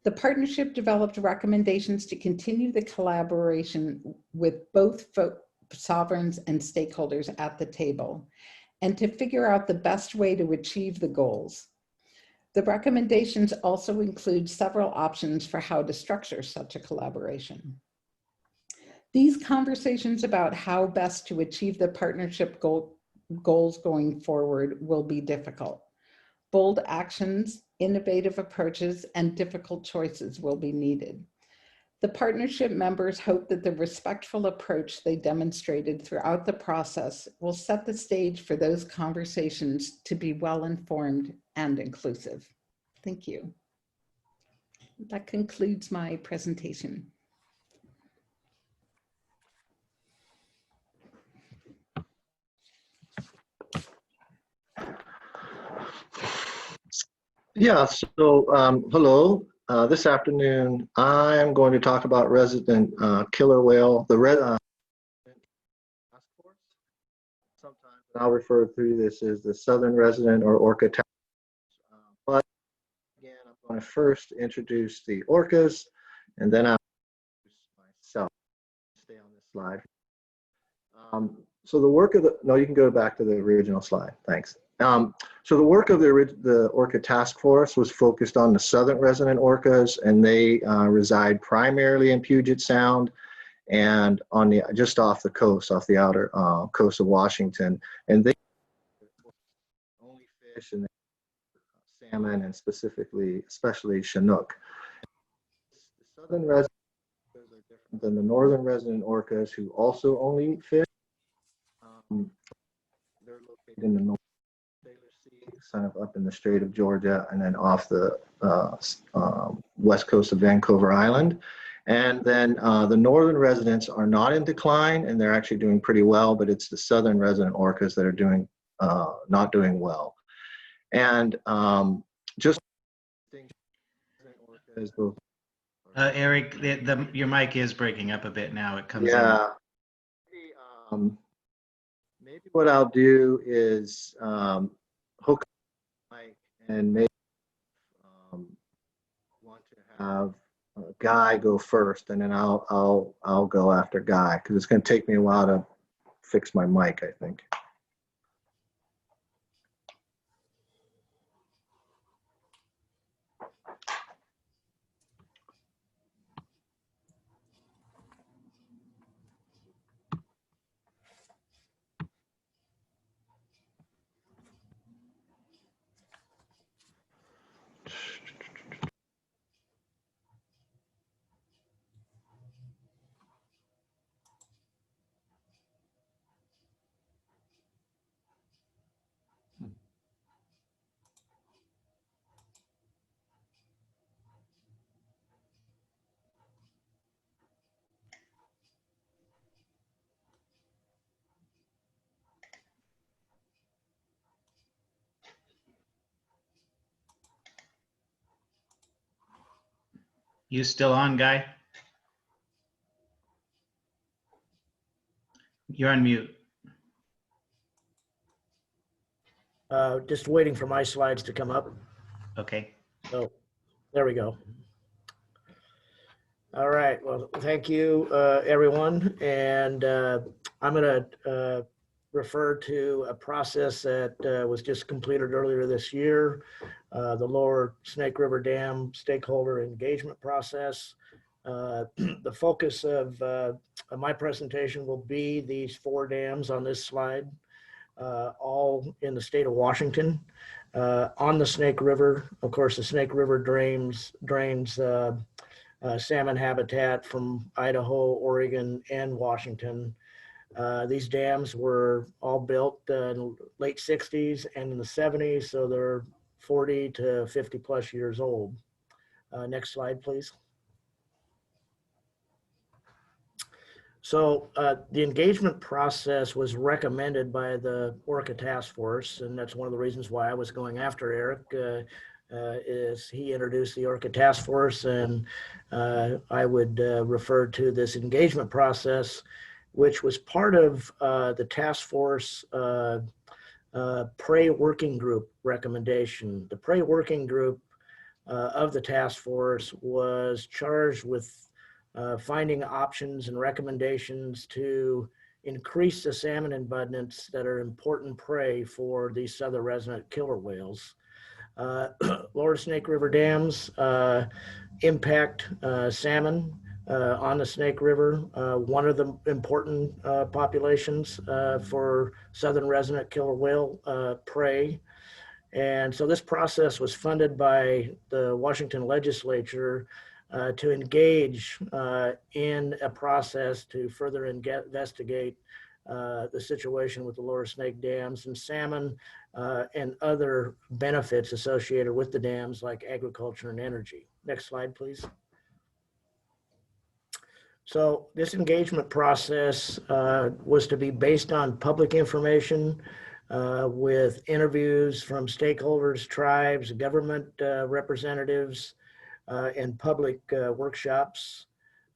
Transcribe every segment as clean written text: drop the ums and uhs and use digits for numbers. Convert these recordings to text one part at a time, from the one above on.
The partnership developed recommendations to continue the collaboration with both sovereigns and stakeholders at the table, and to figure out the best way to achieve the goals. The recommendations also include several options for how to structure such a collaboration. These conversations about how best to achieve the partnership goals going forward will be difficult. Bold actions, innovative approaches, and difficult choices will be needed. The partnership members hope that the respectful approach they demonstrated throughout the process will set the stage for those conversations to be well-informed and inclusive. Thank you. That concludes my presentation. Yeah, so hello. This afternoon, I'm going to talk about resident killer whale, the Resident Task Force. Sometimes I'll refer to this as the Southern Resident or Orca Task Force. But again, I'm going to first introduce the orcas, and then I'll introduce myself. Stay on this slide. So the work of the, no, you can go back to the original slide. Thanks. So the work of the Orca Task Force was focused on the southern resident orcas, and they reside primarily in Puget Sound and on the just off the coast, off the outer coast of Washington. And they only fish and salmon, and especially Chinook. The southern resident orcas are different than the northern resident orcas, who also only fish. They're located in the north. Kind of up in the Strait of Georgia, and then off the west coast of Vancouver Island. And then the northern residents are not in decline, and they're actually doing pretty well, but it's the southern resident orcas that are doing not doing well. And just Eric, your mic is breaking up a bit now. It comes in. Maybe what I'll do is hook and maybe want to have Guy go first, and then I'll go after Guy, because it's going to take me a while to fix my mic, I think. You still on, Guy? You're on mute. Just waiting for my slides to come up. Okay. So there we go. All right. Well, thank you, everyone. And I'm going to refer to a process that was just completed earlier this year, the Lower Snake River Dam stakeholder engagement process. The focus of my presentation will be these 4 dams on this slide, all in the state of Washington. On the Snake River, of course, the Snake River drains salmon habitat from Idaho, Oregon, and Washington. These dams were all built in the late 60s and in the 70s, so they're 40 to 50 plus years old. Next slide, please. So the engagement process was recommended by the Orca Task Force, and that's one of the reasons why I was going after Eric, is he introduced the Orca Task Force, and I would refer to this engagement process, which was part of the task force Prey Working Group recommendation. The Prey Working Group of the task force was charged with finding options and recommendations to increase the salmon abundance that are important prey for these southern resident killer whales. Lower Snake River dams impact salmon on the Snake River, one of the important populations for southern resident killer whale prey. And so this process was funded by the Washington legislature to engage in a process to further investigate the situation with the lower snake dams and salmon and other benefits associated with the dams like agriculture and energy. Next slide, please. So this engagement process was to be based on public information with interviews from stakeholders, tribes, government representatives, and public workshops.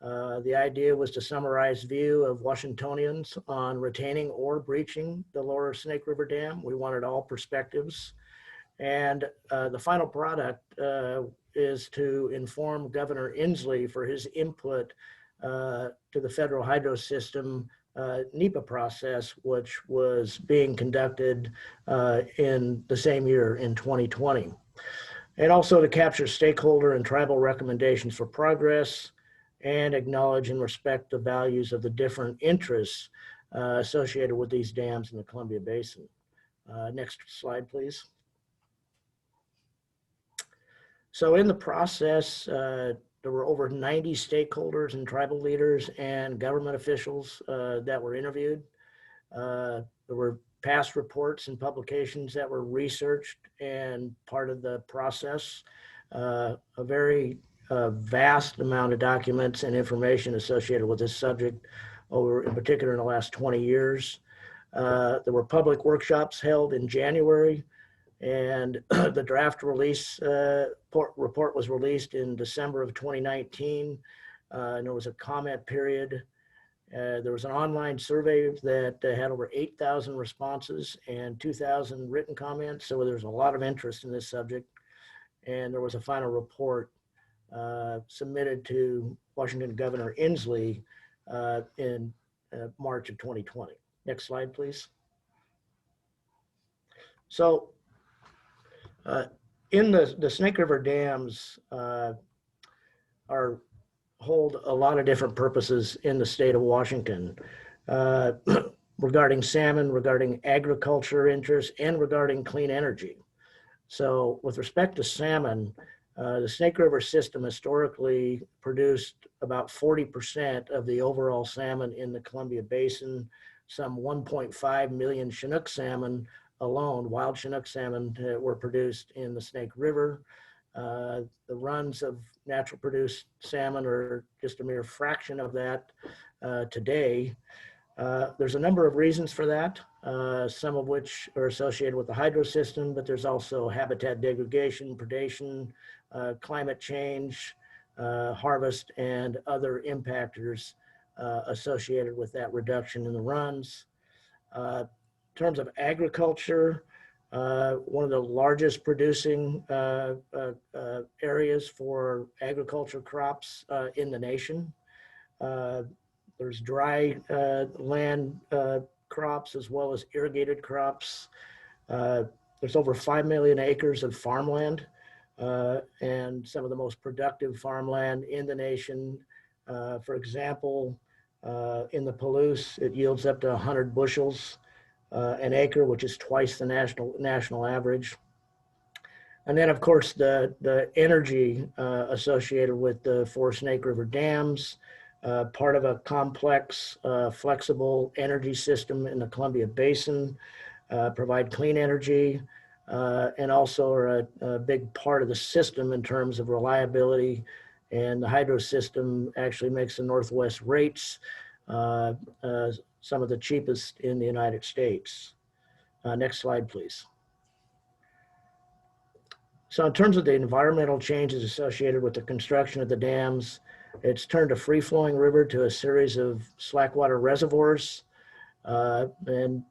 The idea was to summarize view of Washingtonians on retaining or breaching the lower Snake River Dam. We wanted all perspectives. And the final product is to inform Governor Inslee for his input to the federal hydro system NEPA process, which was being conducted in the same year in 2020. And also to capture stakeholder and tribal recommendations for progress and acknowledge and respect the values of the different interests associated with these dams in the Columbia Basin. Next slide, please. So in the process, there were over 90 stakeholders and tribal leaders and government officials that were interviewed. There were past reports and publications that were researched and part of the process. A very vast amount of documents and information associated with this subject over, in particular, in the last 20 years. There were public workshops held in January, and the draft release report was released in December of 2019. And there was a comment period. There was an online survey that had over 8,000 responses and 2,000 written comments. So there's a lot of interest in this subject. And there was a final report submitted to Washington Governor Inslee in March of 2020. Next slide, please. So in the Snake River dams hold a lot of different purposes in the state of Washington regarding salmon, regarding agriculture interests, and regarding clean energy. So with respect to salmon, the Snake River system historically produced about 40% of the overall salmon in the Columbia Basin, some 1.5 million Chinook salmon alone, wild Chinook salmon were produced in the Snake River. The runs of natural produced salmon are just a mere fraction of that today. There's a number of reasons for that, some of which are associated with the hydro system, but there's also habitat degradation, predation, climate change, harvest, and other impactors associated with that reduction in the runs. In terms of agriculture, one of the largest producing areas for agriculture crops in the nation. There's dry land crops as well as irrigated crops. There's over 5 million acres of farmland and some of the most productive farmland in the nation. For example, in the Palouse, it yields up to 100 bushels an acre, which is twice the national average. And then, of course, the energy associated with the 4 Snake River dams, part of a complex, flexible energy system in the Columbia Basin, provide clean energy, and also are a big part of the system in terms of reliability. And the hydro system actually makes the Northwest rates some of the cheapest in the United States. Next slide, please. So in terms of the environmental changes associated with the construction of the dams, it's turned a free-flowing river to a series of slackwater reservoirs. And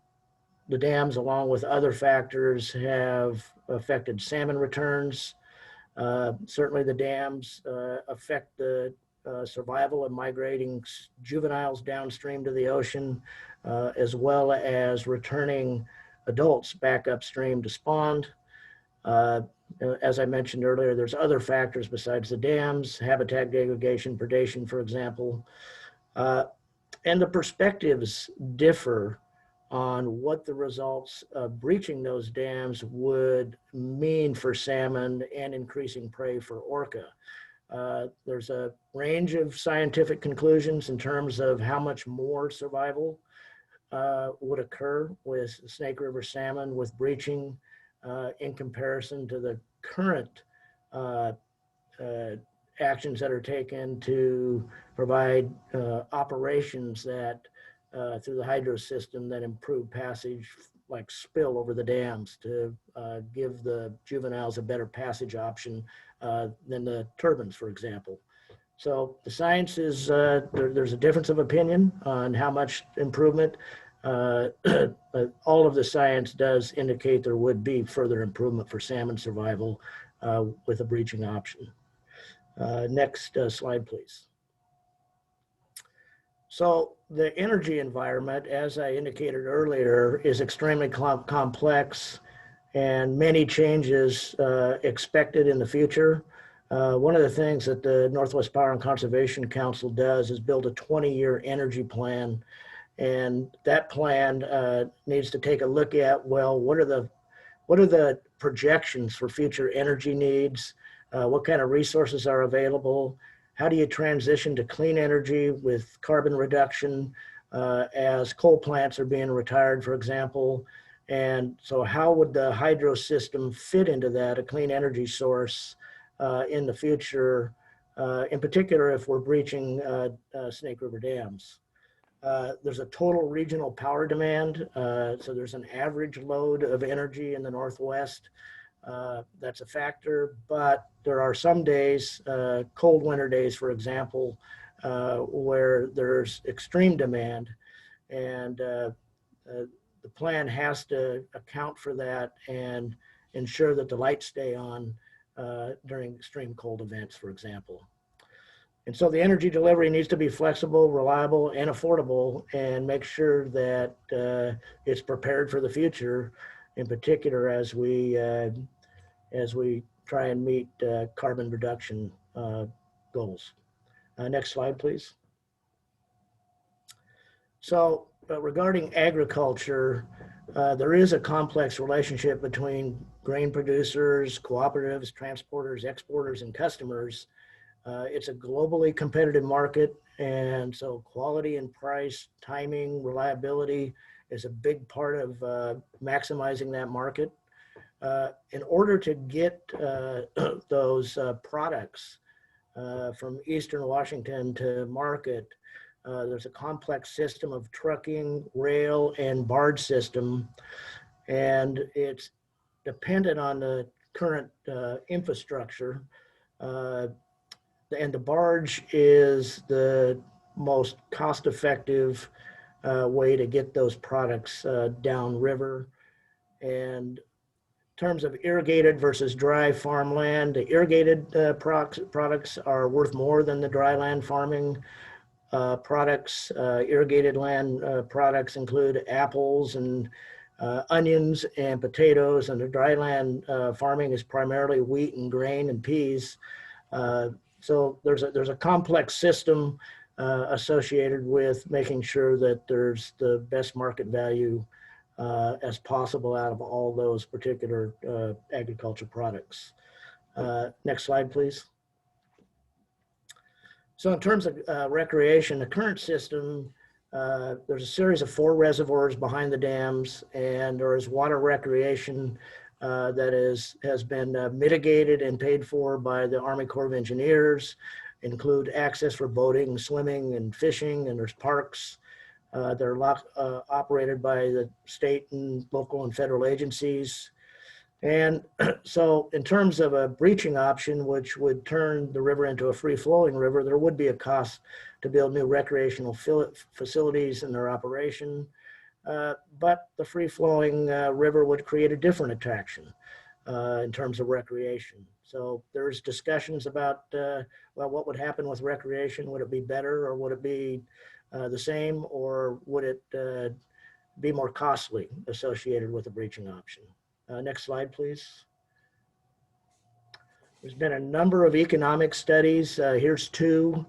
the dams, along with other factors, have affected salmon returns. Certainly the dams affect the survival of migrating juveniles downstream to the ocean, as well as returning adults back upstream to spawn. As I mentioned earlier, there's other factors besides the dams, habitat degradation, predation, for example. And the perspectives differ on what the results of breaching those dams would mean for salmon and increasing prey for orca. There's a range of scientific conclusions in terms of how much more survival would occur with Snake River salmon with breaching in comparison to the current actions that are taken to provide operations that through the hydro system that improve passage, like spill over the dams to give the juveniles a better passage option than the turbines, for example. So the science is, there's a difference of opinion on how much improvement. But all of the science does indicate there would be further improvement for salmon survival with a breaching option. Next slide, please. So the energy environment, as I indicated earlier, is extremely complex and many changes expected in the future. One of the things that the Northwest Power and Conservation Council does is build a 20-year energy plan. And that plan needs to take a look at, well, what are the projections for future energy needs? What kind of resources are available? How do you transition to clean energy with carbon reduction as coal plants are being retired, for example? And so how would the hydro system fit into that, a clean energy source in the future, in particular if we're breaching Snake River dams? There's a total regional power demand. So there's an average load of energy in the Northwest. That's a factor, but there are some days, cold winter days, for example, where there's extreme demand, and the plan has to account for that and ensure that the lights stay on during extreme cold events, for example. And so the energy delivery needs to be flexible, reliable, and affordable, and make sure that it's prepared for the future, in particular as we try and meet carbon reduction goals. Next slide, please. So regarding agriculture, there is a complex relationship between grain producers, cooperatives, transporters, exporters, and customers. It's a globally competitive market, and so quality and price, timing, reliability is a big part of maximizing that market. In order to get those products from Eastern Washington to market, there's a complex system of trucking, rail, and barge system, and it's dependent on the current infrastructure. And the barge is the most cost-effective way to get those products downriver. And in terms of irrigated versus dry farmland, the irrigated products are worth more than the dry land farming products. Irrigated land products include apples and onions and potatoes, and the dry land farming is primarily wheat and grain and peas. So there's a complex system associated with making sure that there's the best market value as possible out of all those particular agriculture products. Next slide, please. So in terms of recreation, the current system, there's a series of 4 reservoirs behind the dams, and there is water recreation that has been mitigated and paid for by the Army Corps of Engineers, include access for boating, swimming, and fishing, and there's parks. They're operated by the state and local and federal agencies. And so in terms of a breaching option, which would turn the river into a free-flowing river, there would be a cost to build new recreational facilities in their operation. But the free-flowing river would create a different attraction in terms of recreation. So there's discussions about, well, what would happen with recreation? Would it be better, or would it be the same, or would it be more costly associated with a breaching option? Next slide, please. There's been a number of economic studies. Here's two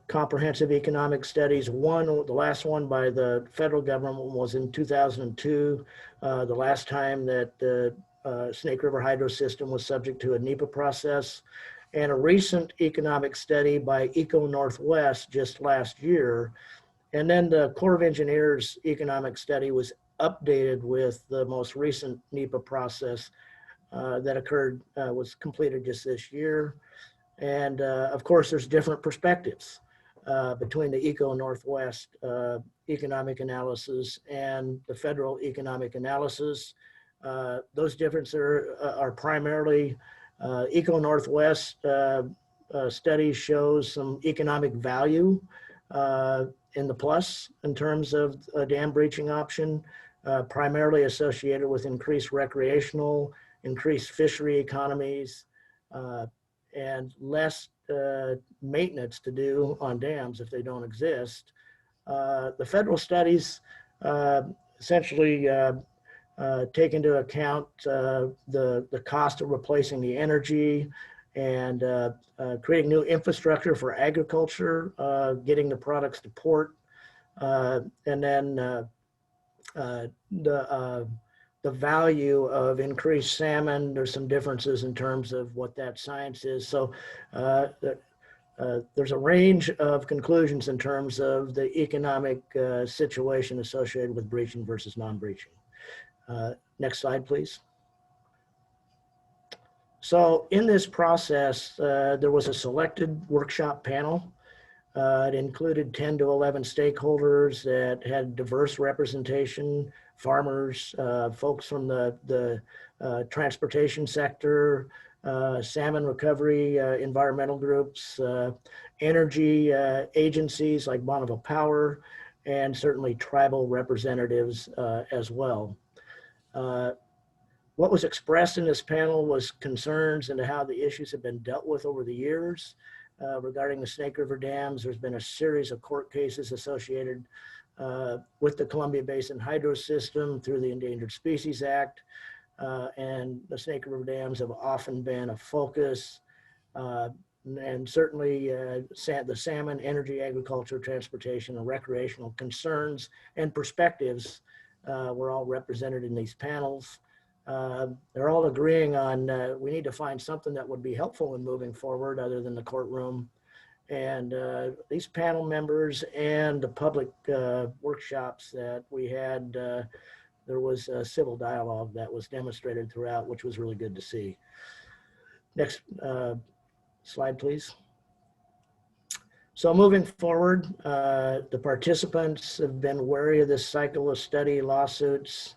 comprehensive economic studies. One, the last one by the federal government was in 2002, the last time that the Snake River hydro system was subject to a NEPA process. And a recent economic study by Eco Northwest just last year. And then the Corps of Engineers economic study was updated with the most recent NEPA process that occurred, was completed just this year. And of course, there's different perspectives between the Eco Northwest economic analysis and the federal economic analysis. Those differences are primarily Eco Northwest study shows some economic value in the plus in terms of a dam breaching option, primarily associated with increased recreational, increased fishery economies, and less maintenance to do on dams if they don't exist. The federal studies essentially take into account the cost of replacing the energy and creating new infrastructure for agriculture, getting the products to port, and then the value of increased salmon. There's some differences in terms of what that science is. So there's a range of conclusions in terms of the economic situation associated with breaching versus non-breaching. Next slide, please. So in this process, there was a selected workshop panel. It included 10 to 11 stakeholders that had diverse representation, farmers, folks from the transportation sector, salmon recovery, environmental groups, energy agencies like Bonneville Power, and certainly tribal representatives as well. What was expressed in this panel was concerns into how the issues have been dealt with over the years. Regarding the Snake River dams, there's been a series of court cases associated with the Columbia Basin hydro system through the Endangered Species Act. And the Snake River dams have often been a focus. And certainly the salmon, energy, agriculture, transportation, and recreational concerns and perspectives were all represented in these panels. They're all agreeing on we need to find something that would be helpful in moving forward other than the courtroom. And these panel members and the public workshops that we had, there was a civil dialogue that was demonstrated throughout, which was really good to see. Next slide, please. So moving forward, the participants have been wary of this cycle of study lawsuits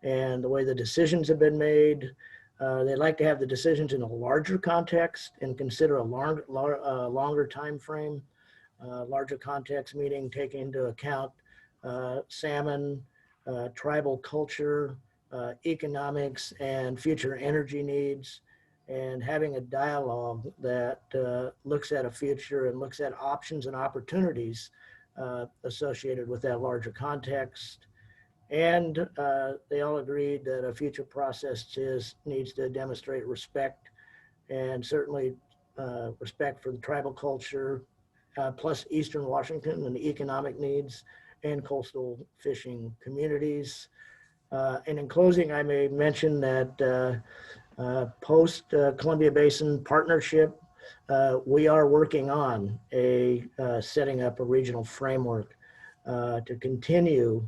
and the way the decisions have been made. They'd like to have the decisions in a larger context and consider a longer time frame. Larger context meaning taking into account salmon, tribal culture, economics, and future energy needs, and having a dialogue that looks at a future and looks at options and opportunities associated with that larger context. And they all agreed that a future process needs to demonstrate respect, and certainly respect for the tribal culture, plus Eastern Washington and the economic needs and coastal fishing communities. And in closing, I may mention that post Columbia Basin Partnership, we are working on setting up a regional framework to continue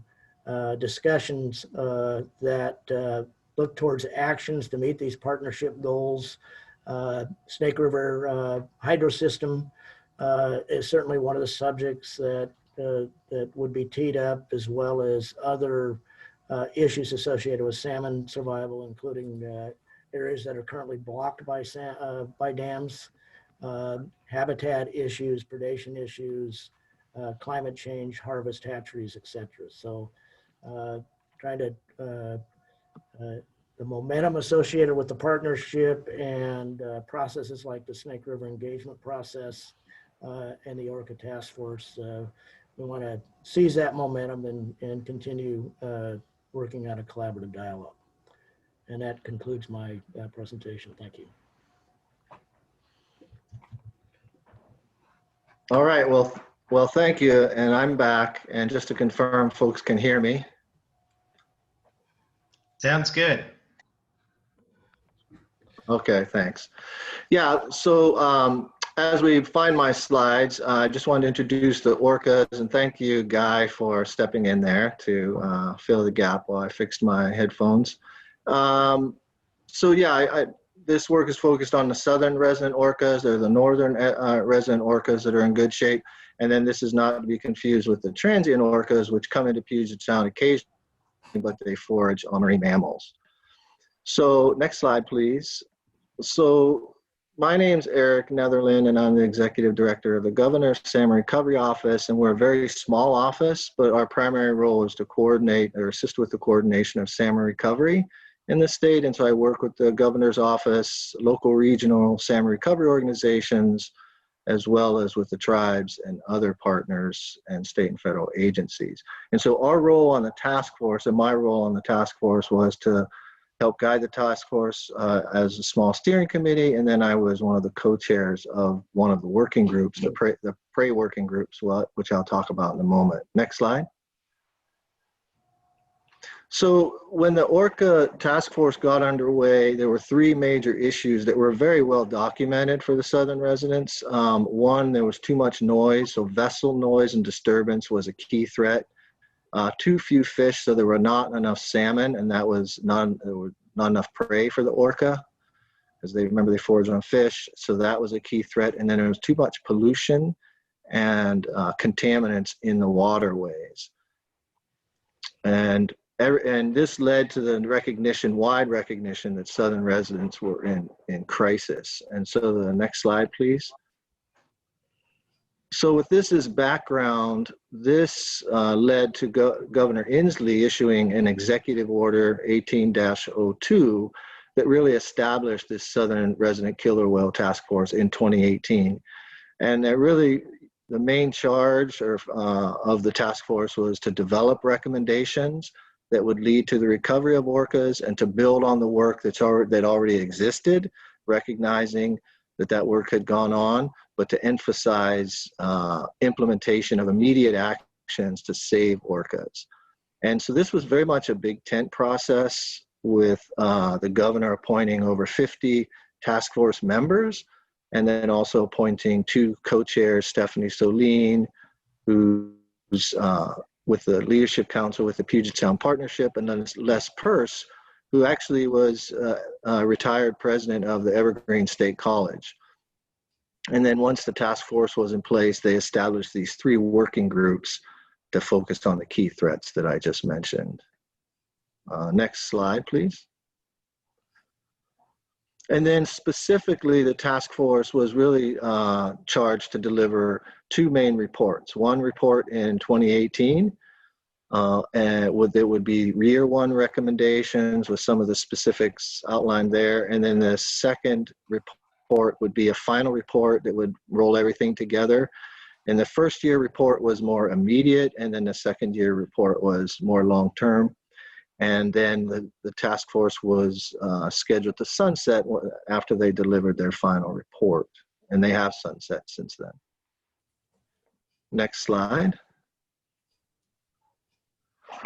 discussions that look towards actions to meet these partnership goals. Snake River hydro system is certainly one of the subjects that would be teed up, as well as other issues associated with salmon survival, including areas that are currently blocked by dams, habitat issues, predation issues, climate change, harvest hatcheries, etc. So trying to the momentum associated with the partnership and processes like the Snake River engagement process and the Orca Task Force. We want to seize that momentum and continue working on a collaborative dialogue. And that concludes my presentation. Thank you. All right, well, thank you, and I'm back. And just to confirm, folks can hear me. Sounds good. Okay, thanks. Yeah, so as we find my slides, I just wanted to introduce the Orcas, and thank you, Guy, for stepping in there to fill the gap while I fixed my headphones. So yeah, this work is focused on the southern resident orcas. They're the northern resident orcas that are in good shape. And then this is not to be confused with the transient orcas, which come into Puget Sound occasionally, but they forage on marine mammals. So next slide, please. So my name's Eric Netherland, and I'm the Executive Director of the Governor's Salmon Recovery Office. And we're a very small office, but our primary role is to coordinate or assist with the coordination of salmon recovery in the state. And so I work with the Governor's Office, local regional salmon recovery organizations, as well as with the tribes and other partners and state and federal agencies. And so our role on the task force, and my role on the task force, was to help guide the task force as a small steering committee. And then I was one of the co-chairs of one of the working groups, the prey working groups, which I'll talk about in a moment. Next slide. So when the Orca Task Force got underway, there were three major issues that were very well documented for the southern residents. One, there was too much noise, so vessel noise and disturbance was a key threat. Too few fish, so there were not enough salmon, and there was not enough prey for the orca, because they forage on fish, so that was a key threat. And then there was too much pollution and contaminants in the waterways. And this led to the wide recognition that southern residents were in crisis. And so the next slide, please. So with this as background, this led to Governor Inslee issuing an executive order 18-02 that really established this Southern Resident Killer Whale Task Force in 2018. And that really, the main charge of the task force was to develop recommendations that would lead to the recovery of orcas and to build on the work that already existed, recognizing that work had gone on, but to emphasize implementation of immediate actions to save orcas. And so this was very much a big tent process, with the governor appointing over 50 task force members, and then also appointing two co-chairs, Stephanie Soline, who's with the Leadership Council with the Puget Sound Partnership, and then Les Purse, who actually was a retired president of the Evergreen State College. And then once the task force was in place, they established these three working groups to focus on the key threats that I just mentioned. Next slide, please. And then specifically, the task force was really charged to deliver two main reports. One report in 2018, and it would be Year 1 recommendations with some of the specifics outlined there. And then the second report would be a final report that would roll everything together. And the first year report was more immediate, and then the second year report was more long-term. And then the task force was scheduled to sunset after they delivered their final report. And they have sunset since then. Next slide.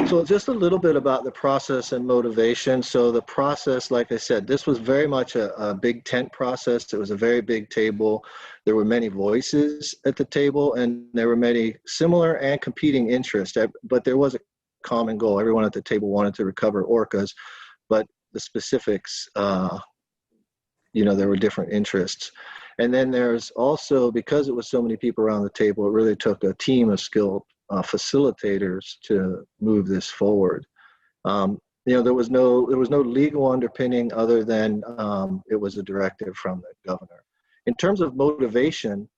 So just a little bit about the process and motivation. So the process, like I said, this was very much a big tent process. It was a very big table. There were many voices at the table, and there were many similar and competing interests, but there was a common goal. Everyone at the table wanted to recover orcas, but the specifics, there were different interests. And then there's also, because it was so many people around the table, it really took a team of skilled facilitators to move this forward. There was no legal underpinning other than it was a directive from the governor. In terms of motivation,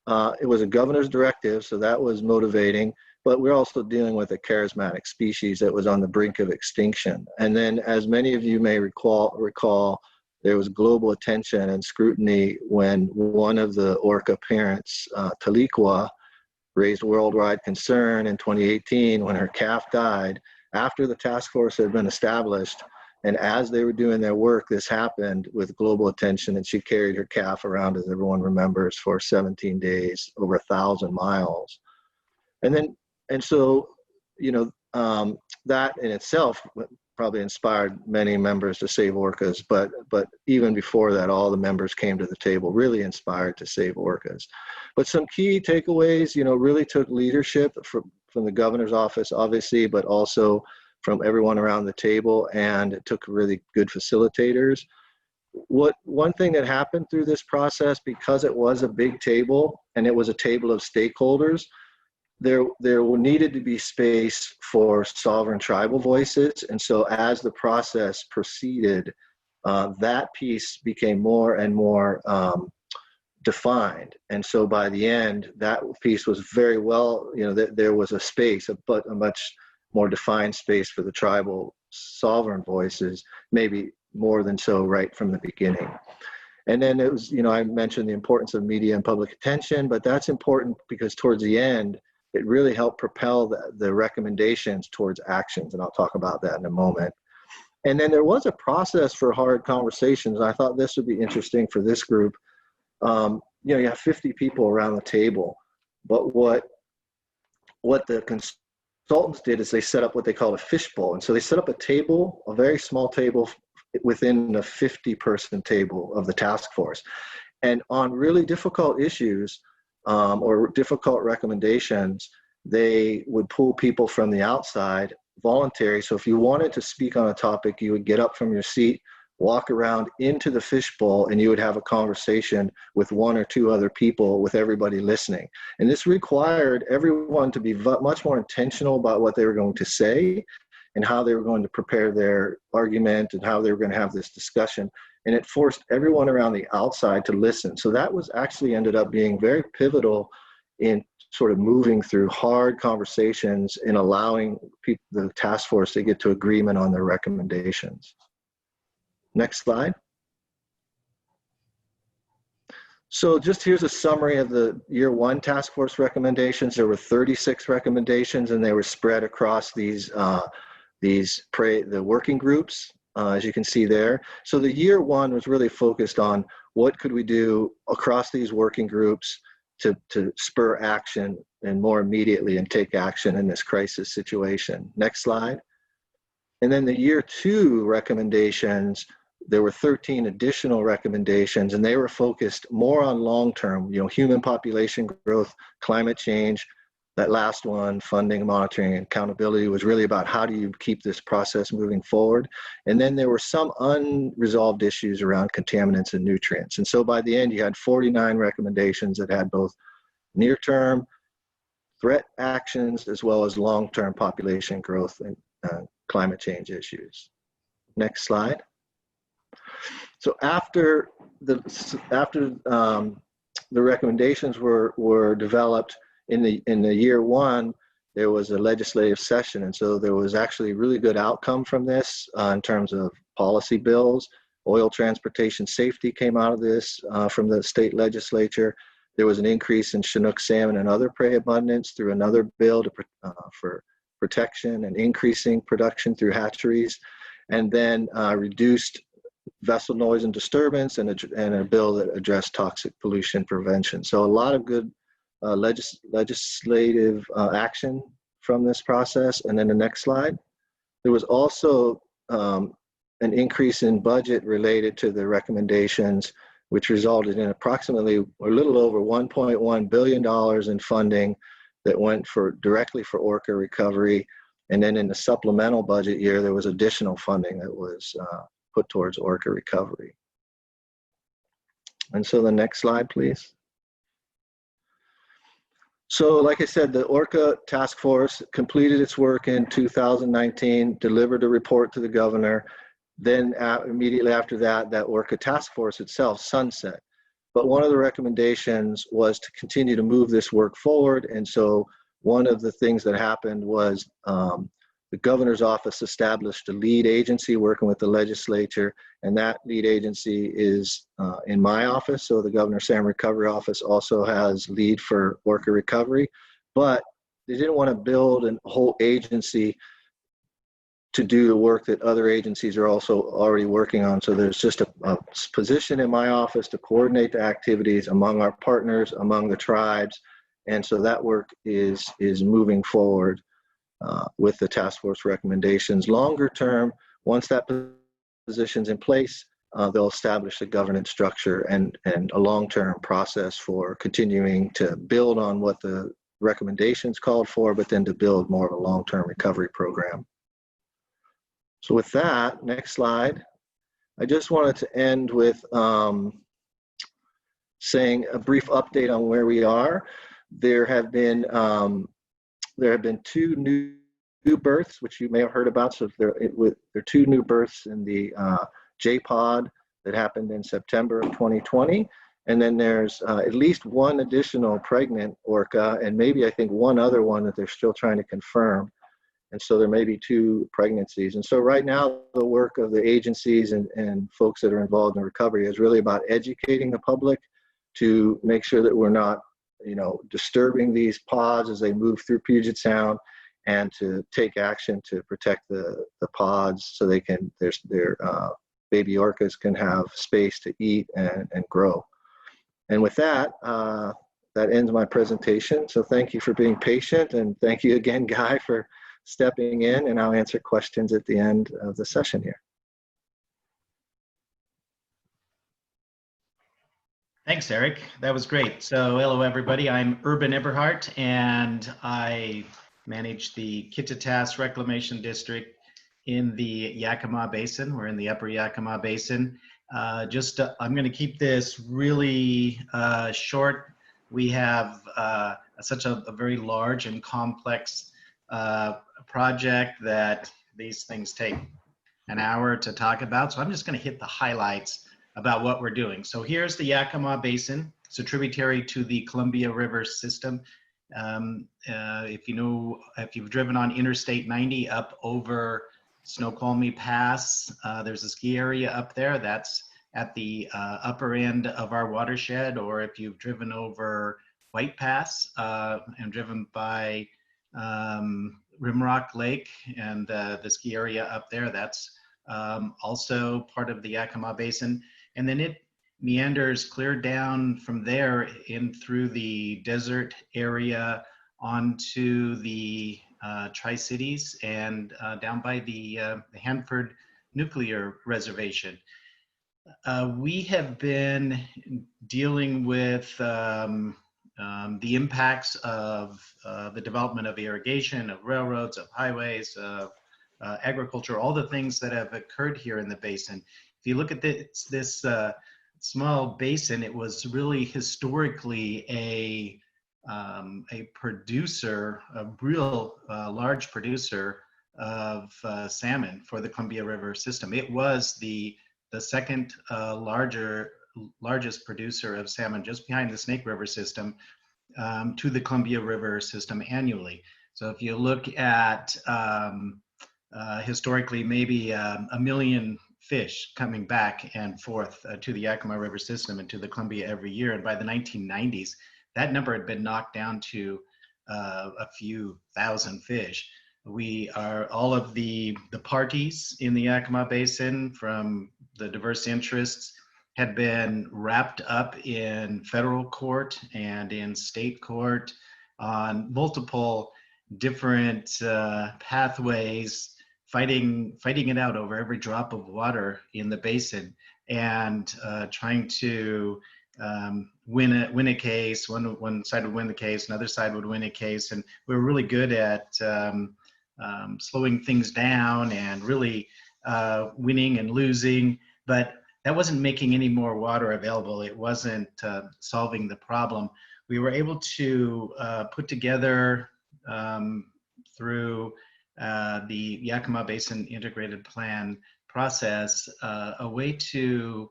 it was a governor's directive, so that was motivating. but we're also dealing with a charismatic species that was on the brink of extinction. And then, as many of you may recall, there was global attention and scrutiny when one of the orca parents, Tahlequah, raised worldwide concern in 2018 when her calf died after the task force had been established. And as they were doing their work, this happened with global attention, and she carried her calf around, as everyone remembers, for 17 days, over 1,000 miles. And so, you know, that in itself probably inspired many members to save orcas, but even before that, all the members came to the table really inspired to save orcas. But some key takeaways, you know, really took leadership from the governor's office, obviously, but also from everyone around the table, and it took really good facilitators. One thing that happened through this process, because it was a big table and it was a table of stakeholders, there needed to be space for sovereign tribal voices. And so as the process proceeded, that piece became more and more defined. And so by the end, that piece was very well, you know, there was a space, but a much more defined space for the tribal sovereign voices, maybe more than so right from the beginning. And then it was, you know, I mentioned the importance of media and public attention, but that's important because towards the end, it really helped propel the recommendations towards actions, and I'll talk about that in a moment. And then there was a process for hard conversations. I thought this would be interesting for this group. You know, you have 50 people around the table, but what the consultants did is they set up what they call a fishbowl. And so they set up a table, a very small table within the 50-person table of the task force. And on really difficult issues, or difficult recommendations, they would pull people from the outside, voluntary. So if you wanted to speak on a topic, you would get up from your seat, walk around into the fishbowl, and you would have a conversation with one or two other people, with everybody listening. And this required everyone to be much more intentional about what they were going to say and how they were going to prepare their argument and how they were going to have this discussion. And it forced everyone around the outside to listen. So that was actually ended up being very pivotal in sort of moving through hard conversations and allowing people, the task force, to get to agreement on their recommendations. Next slide. So just here's a summary of the year one task force recommendations. There were 36 recommendations, and they were spread across the working groups. As you can see there. So the year one was really focused on what could we do across these working groups to spur action and more immediately and take action in this crisis situation. Next slide. And then the year two recommendations, there were 13 additional recommendations, and they were focused more on long-term, you know, human population growth, climate change. That last one, funding, monitoring, and accountability, was really about how do you keep this process moving forward. And then there were some unresolved issues around contaminants and nutrients. And so by the end, you had 49 recommendations that had both near-term threat actions as well as long-term population growth and climate change issues. Next slide. So after the recommendations were developed, in the year one, there was a legislative session, and so there was actually a really good outcome from this in terms of policy bills. Oil transportation safety came out of this from the state legislature. There was an increase in Chinook salmon and other prey abundance through another bill for protection and increasing production through hatcheries, and then reduced vessel noise and disturbance, and a bill that addressed toxic pollution prevention. So a lot of good legislative action from this process. And then the next slide. There was also an increase in budget related to the recommendations, which resulted in approximately a little over $1.1 billion in funding that went directly for orca recovery. And then in the supplemental budget year, there was additional funding that was put towards orca recovery. And so the next slide, please. So like I said, the Orca Task Force completed its work in 2019, delivered a report to the governor. Then immediately after that, that Orca Task Force itself sunset. But one of the recommendations was to continue to move this work forward. And so one of the things that happened was the governor's office established a lead agency working with the legislature, and that lead agency is in my office. So the Governor Salmon Recovery Office also has lead for orca recovery, but they didn't want to build a whole agency to do the work that other agencies are also already working on. So there's just a position in my office to coordinate the activities among our partners, among the tribes. And so that work is moving forward with the task force recommendations. Longer term, once that position's in place, they'll establish a governance structure and a long-term process for continuing to build on what the recommendations called for, but then to build more of a long-term recovery program. So with that, next slide, I just wanted to end with saying a brief update on where we are. There have been 2 new births, which you may have heard about. So there are 2 new births in the J-pod that happened in September of 2020. And then there's at least 1 additional pregnant orca, and maybe I think 1 other one that they're still trying to confirm. And so there may be 2 pregnancies. And so right now, the work of the agencies and folks that are involved in recovery is really about educating the public to make sure that we're not, disturbing these pods as they move through Puget Sound, and to take action to protect the pods so they can, their baby orcas can have space to eat and grow. And with that, that ends my presentation. So thank you for being patient, and thank you again, Guy, for stepping in, and I'll answer questions at the end of the session here. Thanks, Eric. That was great. So hello, everybody. I'm Urban Eberhardt, and I manage the Kittitas Reclamation District in the Yakima Basin. We're in the upper Yakima Basin. I'm going to keep this really short. We have such a very large and complex project that these things take an hour to talk about. So I'm just going to hit the highlights about what we're doing. So here's the Yakima Basin. It's a tributary to the Columbia River system. If you've driven on Interstate 90 up over Snoqualmie Pass, there's a ski area up there. That's at the upper end of our watershed. Or if you've driven over White Pass and driven by Rimrock Lake and the ski area up there, that's also part of the Yakima Basin. And then it meanders clear down from there in through the desert area onto the Tri-Cities and down by the Hanford Nuclear Reservation. We have been dealing with the impacts of the development of irrigation, of railroads, of highways, of agriculture, all the things that have occurred here in the basin. If you look at this small basin, it was really historically a producer, a real large producer of salmon for the Columbia River system. It was the second largest producer of salmon, just behind the Snake River system, to the Columbia River system annually. So if you look at historically, maybe 1 million fish coming back and forth to the Yakima River system and to the Columbia every year. And by the 1990s, that number had been knocked down to a few thousand fish. We are all of the parties in the Yakima Basin from the diverse interests had been wrapped up in federal court and in state court on multiple different pathways, fighting it out over every drop of water in the basin, and trying to win a case. One side would win the case, another side would win a case, and we were really good at slowing things down and really winning and losing, but that wasn't making any more water available. It wasn't solving the problem. We were able to put together through the Yakima Basin Integrated Plan process a way to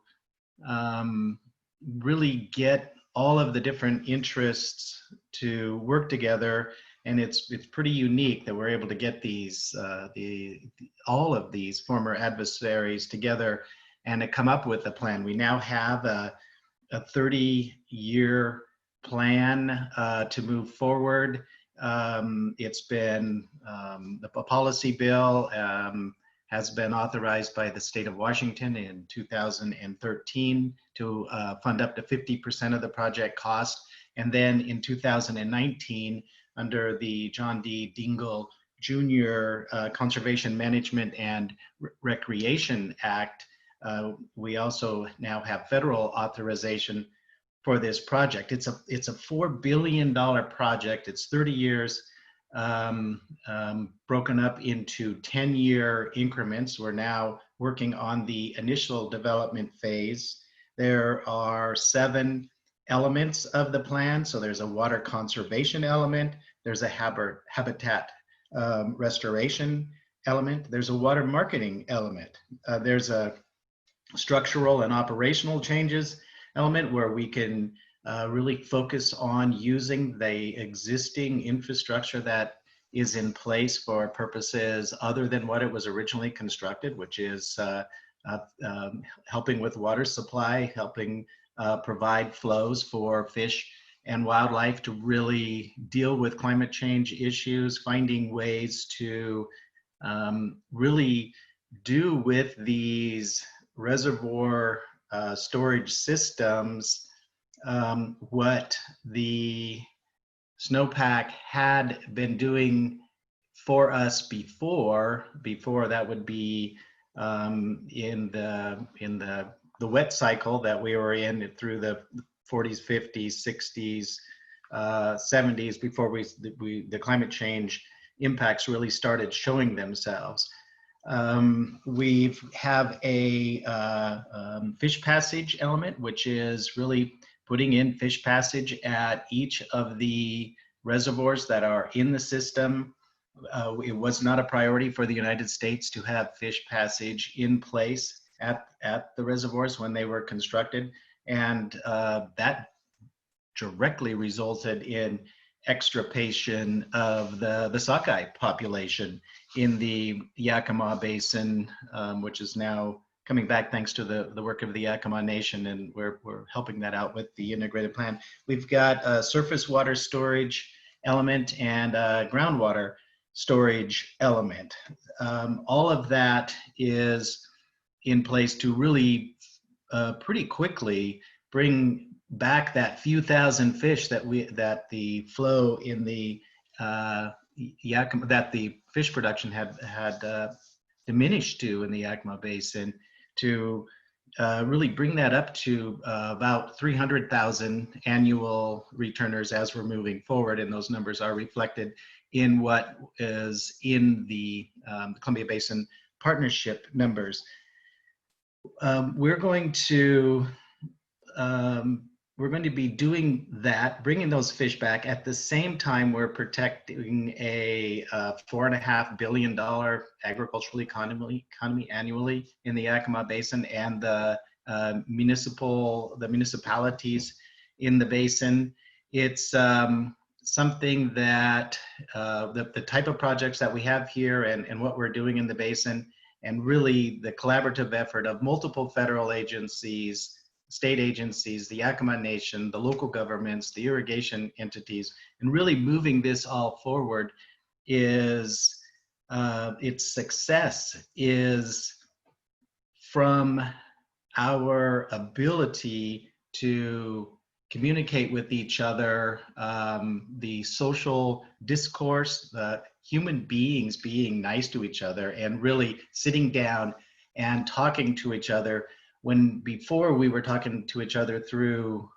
really get all of the different interests to work together And it's pretty unique that we're able to get these all of these former adversaries together and to come up with a plan. We now have a 30-year plan to move forward. It's been a policy bill has been authorized by the state of Washington in 2013 to fund up to 50% of the project cost. And then in 2019, under the John D. Dingell Jr. Conservation Management and Recreation Act, we also now have federal authorization for this project. It's a $4 billion project. It's 30 years, broken up into 10-year increments. We're now working on the initial development phase. There are 7 elements of the plan. So there's a water conservation element, there's a habitat restoration element, there's a water marketing element, there's a structural and operational changes element where we can really focus on using the existing infrastructure that is in place for purposes other than what it was originally constructed, which is helping with water supply, helping provide flows for fish and wildlife to really deal with climate change issues, finding ways to really do with these reservoir storage systems what the snowpack had been doing for us before that would be in the wet cycle that we were in through the 40s, 50s, 60s, 70s, before the climate change impacts really started showing themselves. We have a fish passage element, which is really putting in fish passage at each of the reservoirs that are in the system. It was not a priority for the United States to have fish passage in place at the reservoirs when they were constructed. And that directly resulted in extirpation of the sockeye population in the Yakima Basin, which is now coming back thanks to the work of the Yakima Nation, and we're helping that out with the integrated plan. We've got a surface water storage element and a groundwater storage element. All of that is in place to really pretty quickly bring back that few thousand fish that the flow in the Yakima, that the fish production had diminished to in the Yakima Basin, to really bring that up to about 300,000 annual returners as we're moving forward, and those numbers are reflected in what is in the Columbia Basin Partnership numbers. We're going to be doing that, bringing those fish back. At the same time, we're protecting a $4.5 billion agricultural economy annually in the Yakima Basin, and the municipalities in the basin. It's something that the type of projects that we have here and what we're doing in the basin, and really the collaborative effort of multiple federal agencies, state agencies, the Yakima Nation, the local governments, the irrigation entities, and really moving this all forward is, its success is from our ability to communicate with each other, the social discourse, human beings being nice to each other and really sitting down and talking to each other, when before we were talking to each other through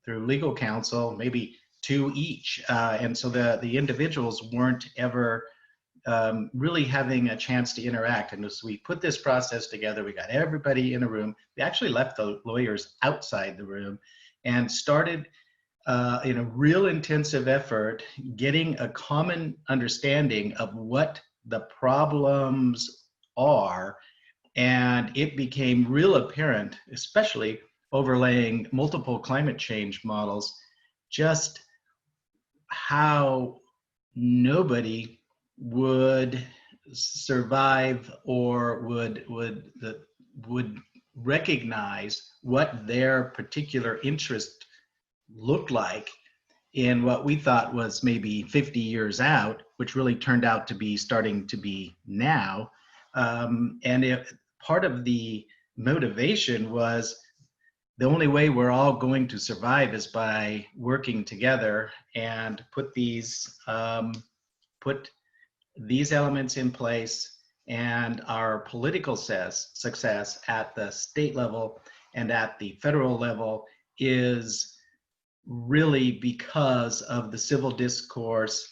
legal counsel, maybe 2 each. And so the individuals weren't ever really having a chance to interact. And as we put this process together, we got everybody in a room. We actually left the lawyers outside the room and started in a real intensive effort, getting a common understanding of what the problems are. And it became real apparent, especially overlaying multiple climate change models, just how nobody would survive or would recognize what their particular interest looked like in what we thought was maybe 50 years out, which really turned out to be starting to be now. And if part of the motivation was the only way we're all going to survive is by working together and put these elements in place, and our political success at the state level and at the federal level is really because of the civil discourse,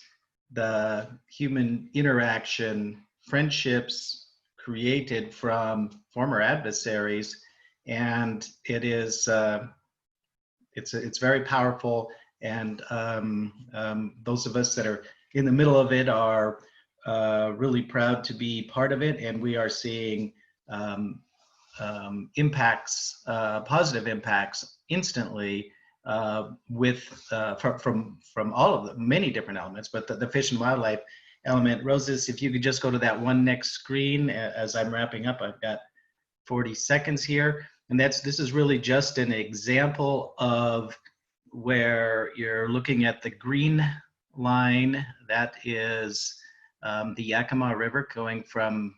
the human interaction, friendships created from former adversaries, and it's very powerful. And those of us that are in the middle of it are really proud to be part of it, and we are seeing impacts, positive impacts instantly from all of the many different elements, but the fish and wildlife element. Roses, if you could just go to that one next screen as I'm wrapping up. I've got 40 seconds here, and this is really just an example of where you're looking at the green line. That is the Yakima River going from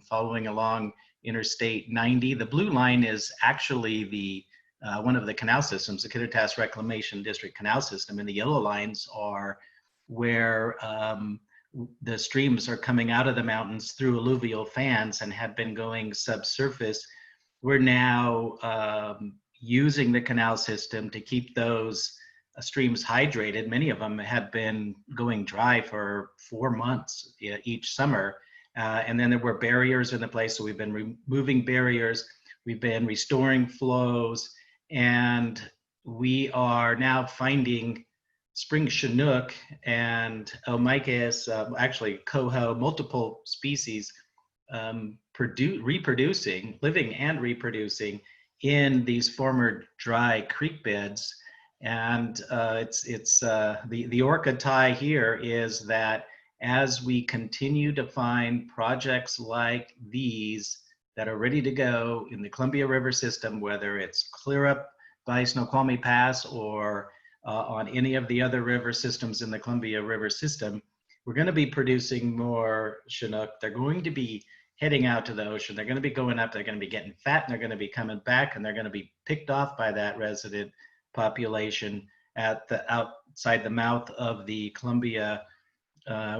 following along Interstate 90. The blue line is actually the one of the canal systems, the Kittitas Reclamation District canal system, and the yellow lines are where the streams are coming out of the mountains through alluvial fans and have been going subsurface. We're now using the canal system to keep those streams hydrated. Many of them had been going dry for 4 months each summer. And then there were barriers in the place, so we've been removing barriers, we've been restoring flows, and we are now finding spring Chinook and Omicus, actually coho, multiple species reproducing, living and reproducing in these former dry creek beds. And the Orca tie here is that as we continue to find projects like these that are ready to go in the Columbia River system, whether it's clear up by Snoqualmie Pass or on any of the other river systems in the Columbia River system, we're going to be producing more Chinook. They're going to be heading out to the ocean. They're going to be going up. They're going to be getting fat, and they're going to be coming back, and they're going to be picked off by that resident population at the outside the mouth of the Columbia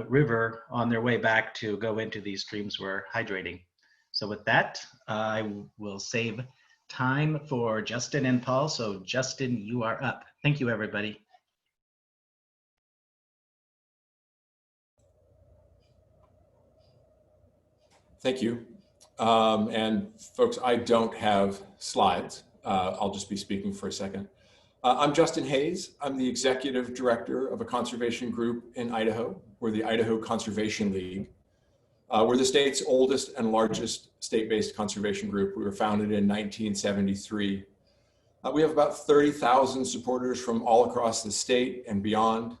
River on their way back to go into these streams we're hydrating. So with that, I will save time for Justin and Paul. So Justin, you are up. Thank you, everybody. Thank you. And folks, I don't have slides. I'll just be speaking for a second. I'm Justin Hayes. I'm the executive director of a conservation group in Idaho. We're the Idaho Conservation League. We're the state's oldest and largest state-based conservation group. We were founded in 1973. We have about 30,000 supporters from all across the state and beyond.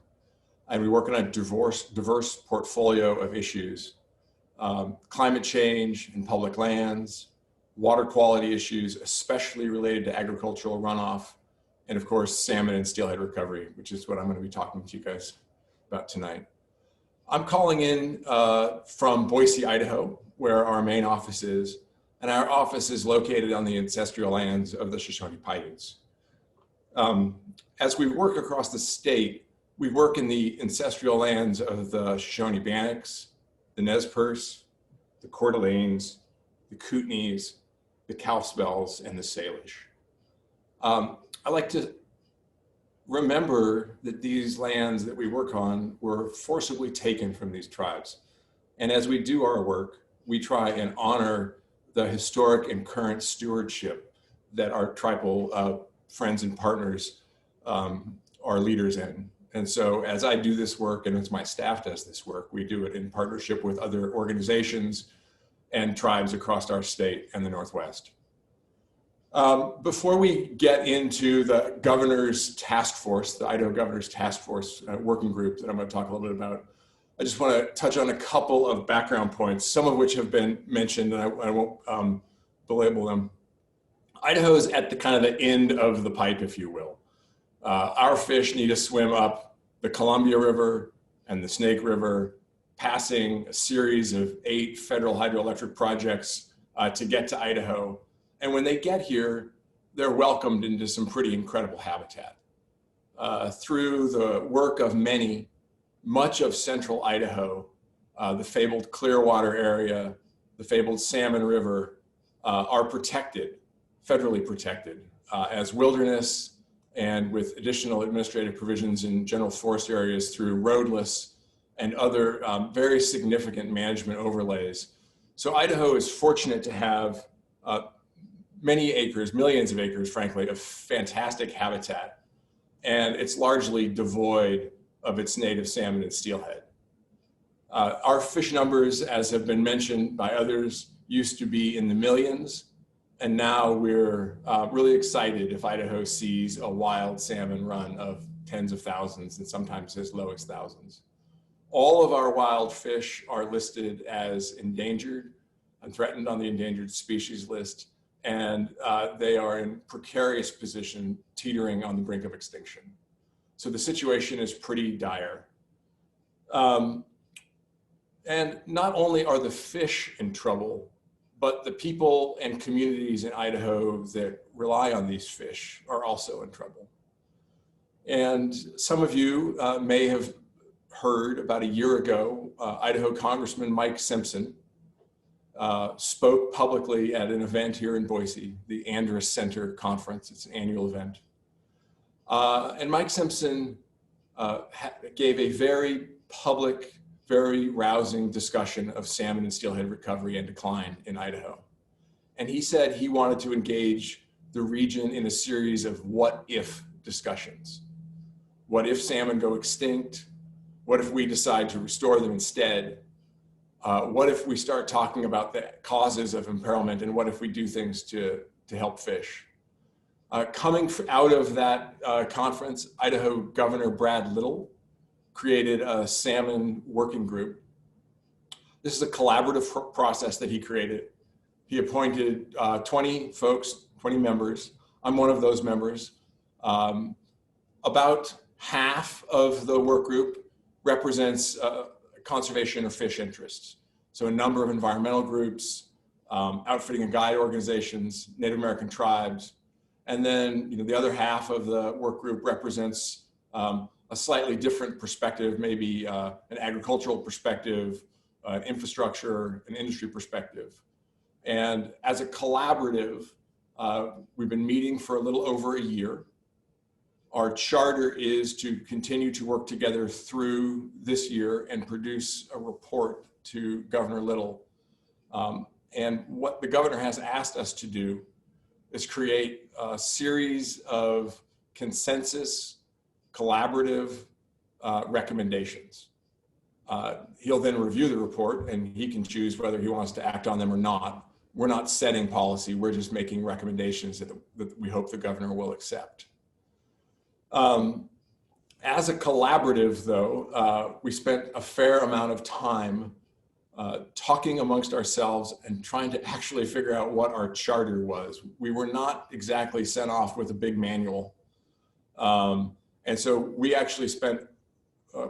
And we work on a diverse portfolio of issues. Climate change and public lands, water quality issues, especially related to agricultural runoff, and of course, salmon and steelhead recovery, which is what I'm going to be talking to you guys about tonight. I'm calling in from Boise, Idaho, where our main office is, and our office is located on the ancestral lands of the Shoshone Paiutes. As we work across the state, we work in the ancestral lands of the Shoshone Bannocks, the Nez Perce, the Coeur d'Alenes, the Kootenays, the Kalispels, and the Salish. I like to remember that these lands that we work on were forcibly taken from these tribes. And as we do our work, we try and honor the historic and current stewardship that our tribal friends and partners are leaders in. And so as I do this work, and as my staff does this work, we do it in partnership with other organizations and tribes across our state and the Northwest. Before we get into the governor's task force, the Idaho governor's task force working group that I'm going to talk a little bit about, I just want to touch on a couple of background points, some of which have been mentioned, and I won't belabor them. Idaho is at the kind of the end of the pipe, if you will. Our fish need to swim up the Columbia River and the Snake River, passing a series of 8 federal hydroelectric projects to get to Idaho. And when they get here, they're welcomed into some pretty incredible habitat. Through the work of many, much of central Idaho, the fabled Clearwater area, the fabled Salmon River are protected, federally protected, as wilderness, and with additional administrative provisions in general forest areas through roadless and other very significant management overlays. So Idaho is fortunate to have many acres, millions of acres, frankly, of fantastic habitat. And it's largely devoid of its native salmon and steelhead. Our fish numbers, as have been mentioned by others, used to be in the millions. And now we're really excited if Idaho sees a wild salmon run of tens of thousands and sometimes as low as thousands. All of our wild fish are listed as endangered and threatened on the endangered species list, and they are in precarious position, teetering on the brink of extinction. So the situation is pretty dire. And not only are the fish in trouble, but the people and communities in Idaho that rely on these fish are also in trouble. And some of you may have heard about a year ago, Idaho Congressman Mike Simpson spoke publicly at an event here in Boise, the Andrus Center Conference. It's an annual event. And Mike Simpson gave a very public, very rousing discussion of salmon and steelhead recovery and decline in Idaho. And he said he wanted to engage the region in a series of what-if discussions. What if salmon go extinct? What if we decide to restore them instead? What if we start talking about the causes of imperilment, and what if we do things to help fish? Coming out of that conference, Idaho Governor Brad Little created a salmon working group. This is a collaborative process that he created. He appointed 20 folks, 20 members. I'm one of those members. About half of the work group represents conservation or fish interests. So a number of environmental groups, outfitting and guide organizations, Native American tribes. And then the other half of the work group represents a slightly different perspective, maybe an agricultural perspective, infrastructure, an industry perspective. And as a collaborative, we've been meeting for a little over a year. Our charter is to continue to work together through this year and produce a report to Governor Little. And what the governor has asked us to do is create a series of consensus, collaborative recommendations. He'll then review the report and he can choose whether he wants to act on them or not. We're not setting policy, we're just making recommendations that we hope the governor will accept. As a collaborative though, we spent a fair amount of time talking amongst ourselves and trying to actually figure out what our charter was. We were not exactly sent off with a big manual. And so we actually spent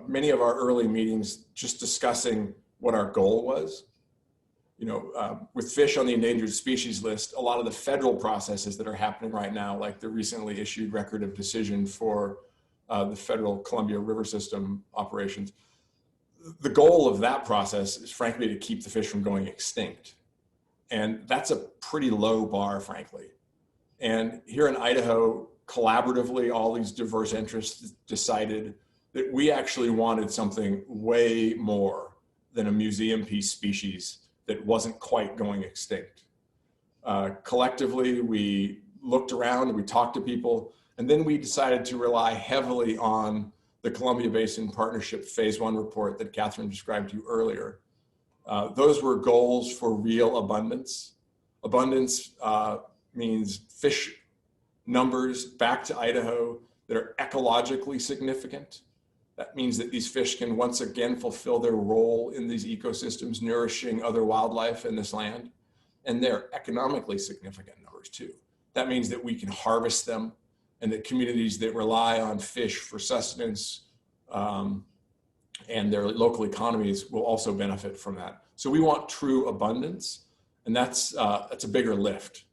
many of our early meetings just discussing what our goal was. With fish on the endangered species list, a lot of the federal processes that are happening right now, like the recently issued record of decision for the federal Columbia River System operations, the goal of that process is frankly to keep the fish from going extinct. And that's a pretty low bar, frankly. And here in Idaho, collaboratively, all these diverse interests decided that we actually wanted something way more than a museum piece species that wasn't quite going extinct. Collectively, we looked around and we talked to people, and then we decided to rely heavily on the Columbia Basin Partnership Phase 1 report that Catherine described to you earlier. Those were goals for real abundance. Abundance means fish numbers back to Idaho that are ecologically significant. That means that these fish can once again fulfill their role in these ecosystems, nourishing other wildlife in this land. And they're economically significant numbers too. That means that we can harvest them, and that communities that rely on fish for sustenance and their local economies will also benefit from that. So we want true abundance, and that's a bigger lift.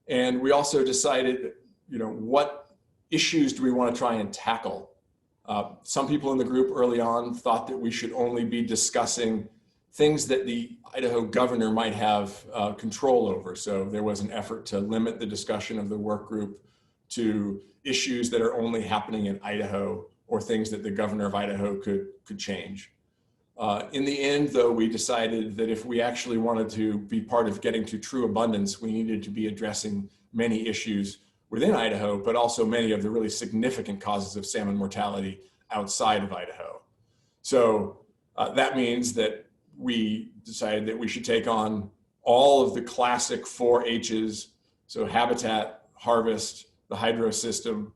And we also decided, what issues do we want to try and tackle? Some people in the group early on thought that we should only be discussing things that the Idaho governor might have control over. So there was an effort to limit the discussion of the work group to issues that are only happening in Idaho, or things that the governor of Idaho could change. In the end, though, we decided that if we actually wanted to be part of getting to true abundance, we needed to be addressing many issues within Idaho, but also many of the really significant causes of salmon mortality outside of Idaho. So that means that we decided that we should take on all of the classic 4 H's, so habitat, harvest, the hydro system,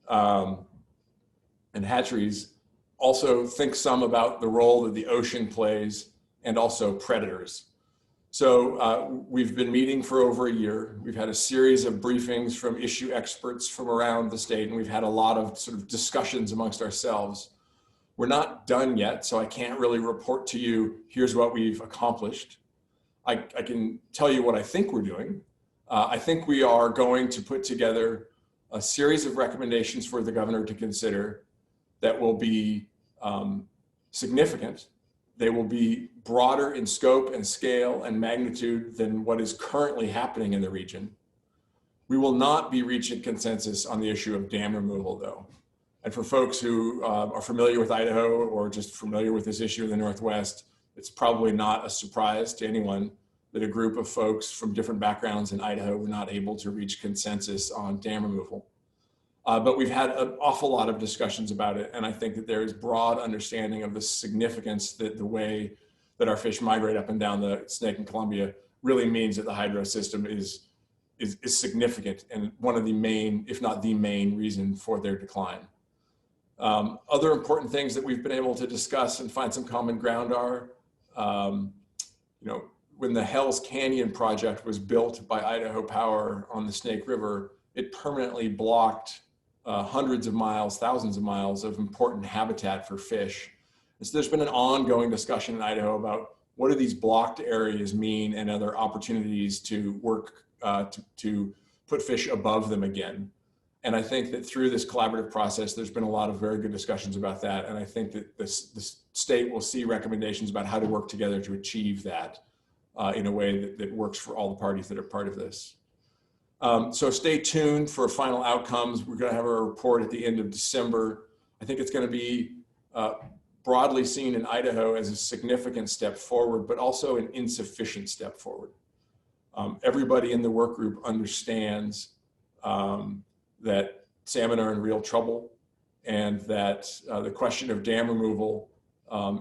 and hatcheries. Also think some about the role that the ocean plays, and also predators. So we've been meeting for over a year. We've had a series of briefings from issue experts from around the state, and we've had a lot of sort of discussions amongst ourselves. We're not done yet, so I can't really report to you, here's what we've accomplished. I can tell you what I think we're doing. I think we are going to put together a series of recommendations for the governor to consider that will be significant. They will be broader in scope and scale and magnitude than what is currently happening in the region. We will not be reaching consensus on the issue of dam removal, though. And for folks who are familiar with Idaho, or just familiar with this issue in the Northwest, it's probably not a surprise to anyone that a group of folks from different backgrounds in Idaho were not able to reach consensus on dam removal. But we've had an awful lot of discussions about it, and I think that there is broad understanding of the significance that the way that our fish migrate up and down the Snake and Columbia really means that the hydro system is significant, and one of the main, if not the main, reason for their decline. Other important things that we've been able to discuss and find some common ground are, when the Hells Canyon project was built by Idaho Power on the Snake River, it permanently blocked hundreds of miles, thousands of miles of important habitat for fish. And so there's been an ongoing discussion in Idaho about what do these blocked areas mean, and other opportunities to work to put fish above them again. And I think that through this collaborative process, there's been a lot of very good discussions about that. And I think that the state will see recommendations about how to work together to achieve that in a way that works for all the parties that are part of this. So stay tuned for final outcomes. We're going to have a report at the end of December. I think it's going to be broadly seen in Idaho as a significant step forward, but also an insufficient step forward. Everybody in the work group understands that salmon are in real trouble, and that the question of dam removal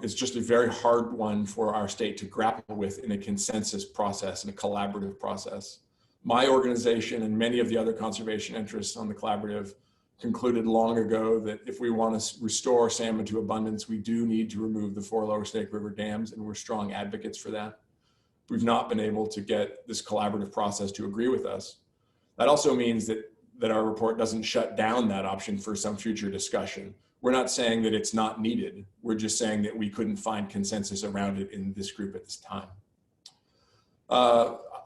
is just a very hard one for our state to grapple with in a consensus process, in a collaborative process. My organization and many of the other conservation interests on the collaborative concluded long ago that if we want to restore salmon to abundance, we do need to remove the 4 lower Snake River dams, and we're strong advocates for that. We've not been able to get this collaborative process to agree with us. That also means that our report doesn't shut down that option for some future discussion. We're not saying that it's not needed. We're just saying that we couldn't find consensus around it in this group at this time.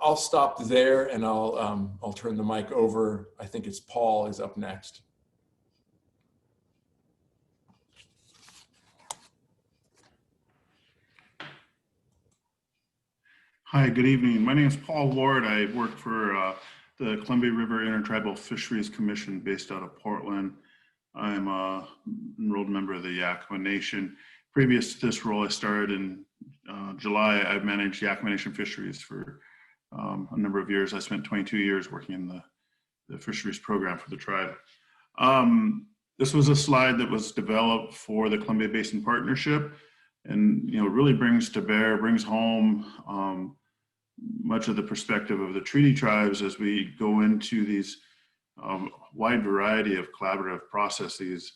I'll stop there, and I'll turn the mic over. I think it's Paul is up next. Hi, good evening. My name is Paul Ward. I work for the Columbia River Intertribal Fisheries Commission based out of Portland. I'm an enrolled member of the Yakima Nation. Previous to this role, I started in July. I've managed Yakima Nation fisheries for a number of years. I spent 22 years working in the fisheries program for the tribe. This was a slide that was developed for the Columbia Basin Partnership, and really brings home much of the perspective of the treaty tribes as we go into these wide variety of collaborative processes.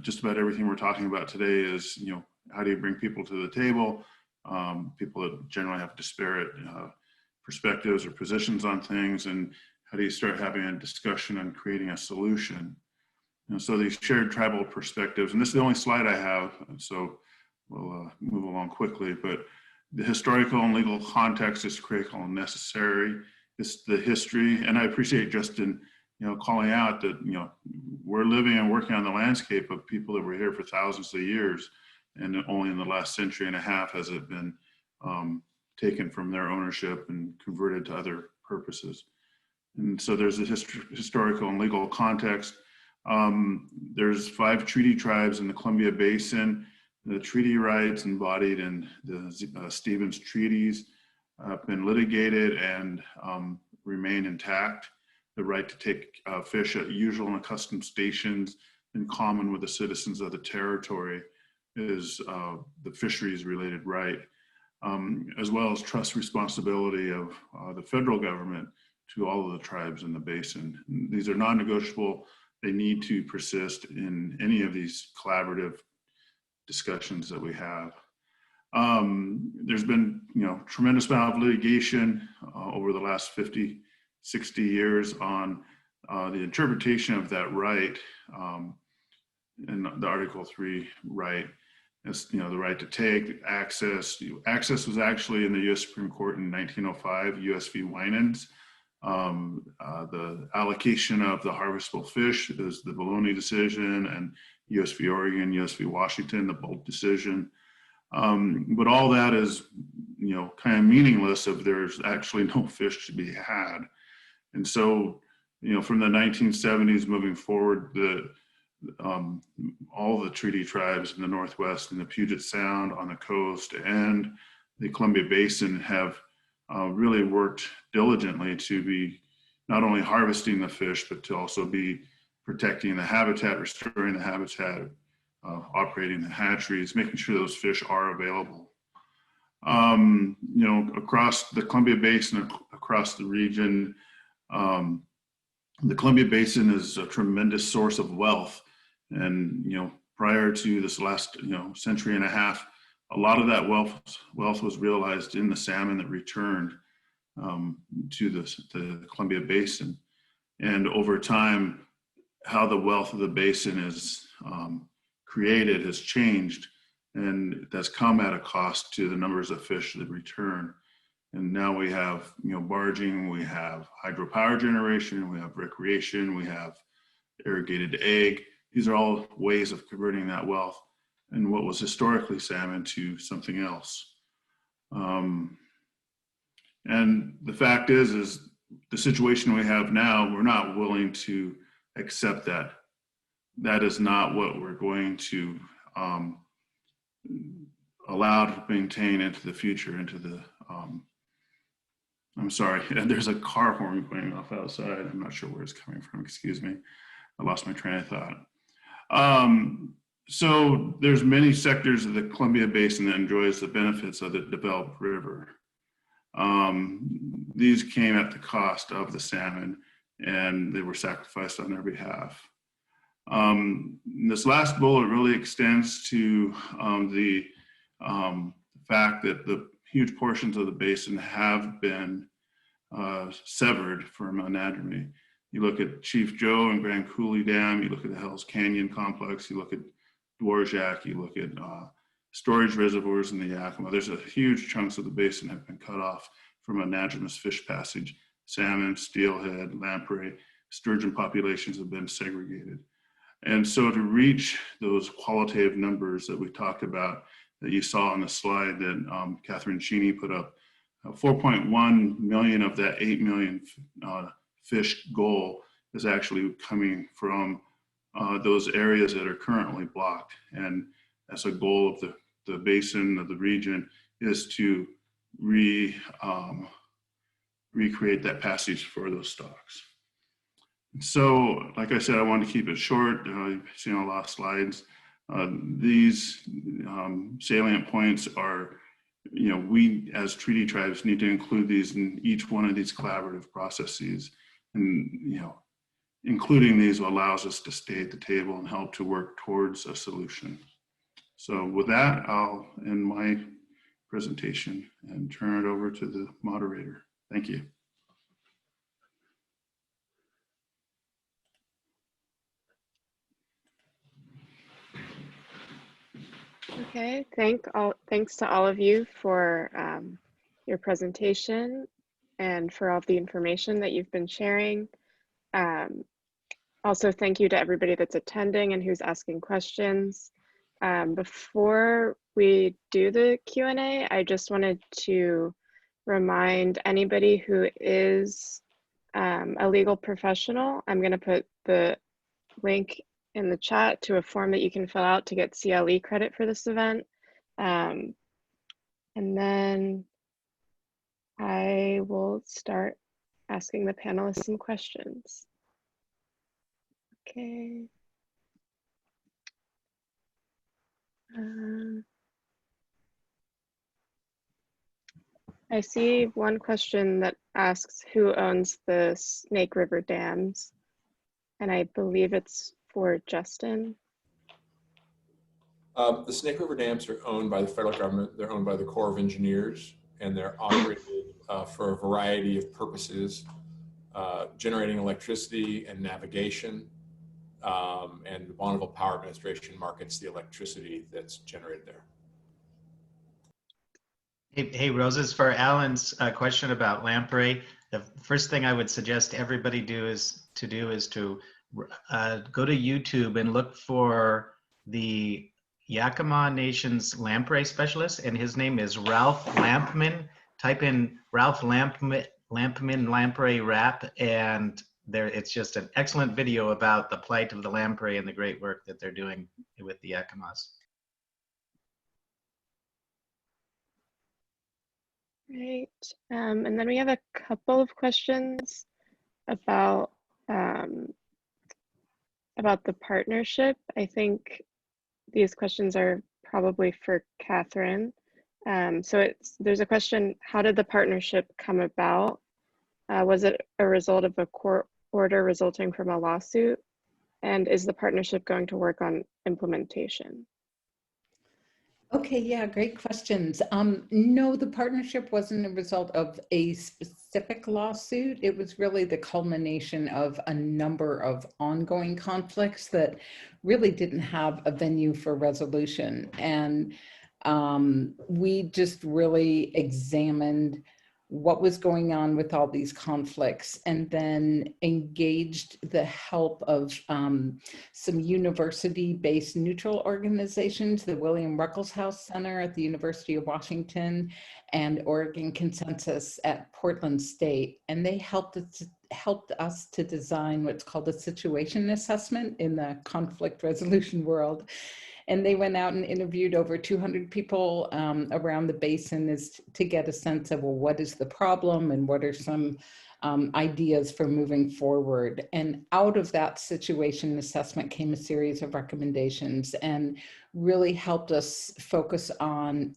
Just about everything we're talking about today is, how do you bring people to the table? People that generally have disparate perspectives or positions on things, and how do you start having a discussion and creating a solution? And so these shared tribal perspectives, and this is the only slide I have, so we'll move along quickly, but the historical and legal context is critical and necessary. It's the history, and I appreciate Justin, calling out that, we're living and working on the landscape of people that were here for thousands of years, and only in the last century and a half has it been taken from their ownership and converted to other purposes. And so there's a historical and legal context. There's 5 treaty tribes in the Columbia Basin. The treaty rights embodied in the Stevens treaties have been litigated and remain intact. The right to take fish at usual and accustomed stations in common with the citizens of the territory is the fisheries related right, as well as trust responsibility of the federal government to all of the tribes in the basin. These are non-negotiable. They need to persist in any of these collaborative discussions that we have. There's been, tremendous amount of litigation over the last 50, 60 years on the interpretation of that right, and the Article 3 right. It's, the right to take, access. Access was actually in the U.S. Supreme Court in 1905, U.S. v. Winans. The allocation of the harvestable fish is the Bologna decision, and U.S. v. Oregon, U.S. v. Washington, the Bolt decision. But all that is, kind of meaningless if there's actually no fish to be had. And so, from the 1970s moving forward, all the treaty tribes in the Northwest and the Puget Sound on the coast and the Columbia Basin have really worked diligently to be not only harvesting the fish, but to also be protecting the habitat, restoring the habitat, operating the hatcheries, making sure those fish are available. Across the Columbia Basin, across the region, the Columbia Basin is a tremendous source of wealth. And, prior to this last, century and a half, a lot of that wealth was realized in the salmon that returned to the Columbia Basin. And over time, how the wealth of the basin is created has changed, and that's come at a cost to the numbers of fish that return. And now we have, barging, we have hydropower generation, we have recreation, we have irrigated ag. These are all ways of converting that wealth and what was historically salmon to something else. And the fact is the situation we have now, we're not willing to accept that. That is not what we're going to allow to maintain into the future, into the, I'm sorry, there's a car horn going off outside. I'm not sure where it's coming from, excuse me. I lost my train of thought. So there's many sectors of the Columbia Basin that enjoys the benefits of the developed river. These came at the cost of the salmon, and they were sacrificed on their behalf. This last bullet really extends to the fact that the huge portions of the basin have been severed from anadromy. You look at Chief Joe and Grand Coulee Dam, you look at the Hells Canyon complex, you look at Dvorak, you look at storage reservoirs in the Yakima. There's a huge chunks of the basin have been cut off from anadromous fish passage. Salmon, steelhead, lamprey, sturgeon populations have been segregated. And so to reach those qualitative numbers that we talked about, that you saw on the slide that Catherine Cheney put up, 4.1 million of that 8 million fish goal is actually coming from those areas that are currently blocked. And that's a goal of the basin, of the region, is to recreate that passage for those stocks. So, like I said, I wanted to keep it short. You've seen a lot of slides. These salient points are you know, we as treaty tribes need to include these in each one of these collaborative processes. And, you know, including these allows us to stay at the table and help to work towards a solution. So with that, I'll end my presentation and turn it over to the moderator. Thank you. Okay, thanks to all of you for your presentation and for all the information that you've been sharing. Also, thank you to everybody that's attending and who's asking questions. Before we do the Q&A, I just wanted to remind anybody who is a legal professional, I'm going to put the link in the chat to a form that you can fill out to get CLE credit for this event. And then I will start asking the panelists some questions. Okay. I see one question that asks who owns the Snake River dams, and I believe it's for Justin. The Snake River dams are owned by the federal government. They're owned by the Corps of Engineers, and they're operated for a variety of purposes, generating electricity and navigation, and the Bonneville Power Administration markets the electricity that's generated there. Hey, Roses, for Alan's question about lamprey, the first thing I would suggest everybody do is to go to YouTube and look for the Yakima Nation's lamprey specialist, and his name is Ralph Lampman. Type in Ralph Lampman lamprey rap, and it's just an excellent video about the plight of the lamprey and the great work that they're doing with the Yakimas. Right, and then we have a couple of questions about the partnership. I think these questions are probably for Catherine. So there's a question: how did the partnership come about? Was it a result of a court order resulting from a lawsuit? And is the partnership going to work on implementation? Okay, yeah, great questions. No, the partnership wasn't a result of a specific lawsuit. It was really the culmination of a number of ongoing conflicts that really didn't have a venue for resolution. And we just really examined what was going on with all these conflicts, and then engaged the help of some university-based neutral organizations, the William Ruckelshaus Center at the University of Washington and Oregon Consensus at Portland State. And they helped us to design what's called a situation assessment in the conflict resolution world. And they went out and interviewed over 200 people around the basin to get a sense of, well, what is the problem and what are some ideas for moving forward. And out of that situation assessment came a series of recommendations and really helped us focus on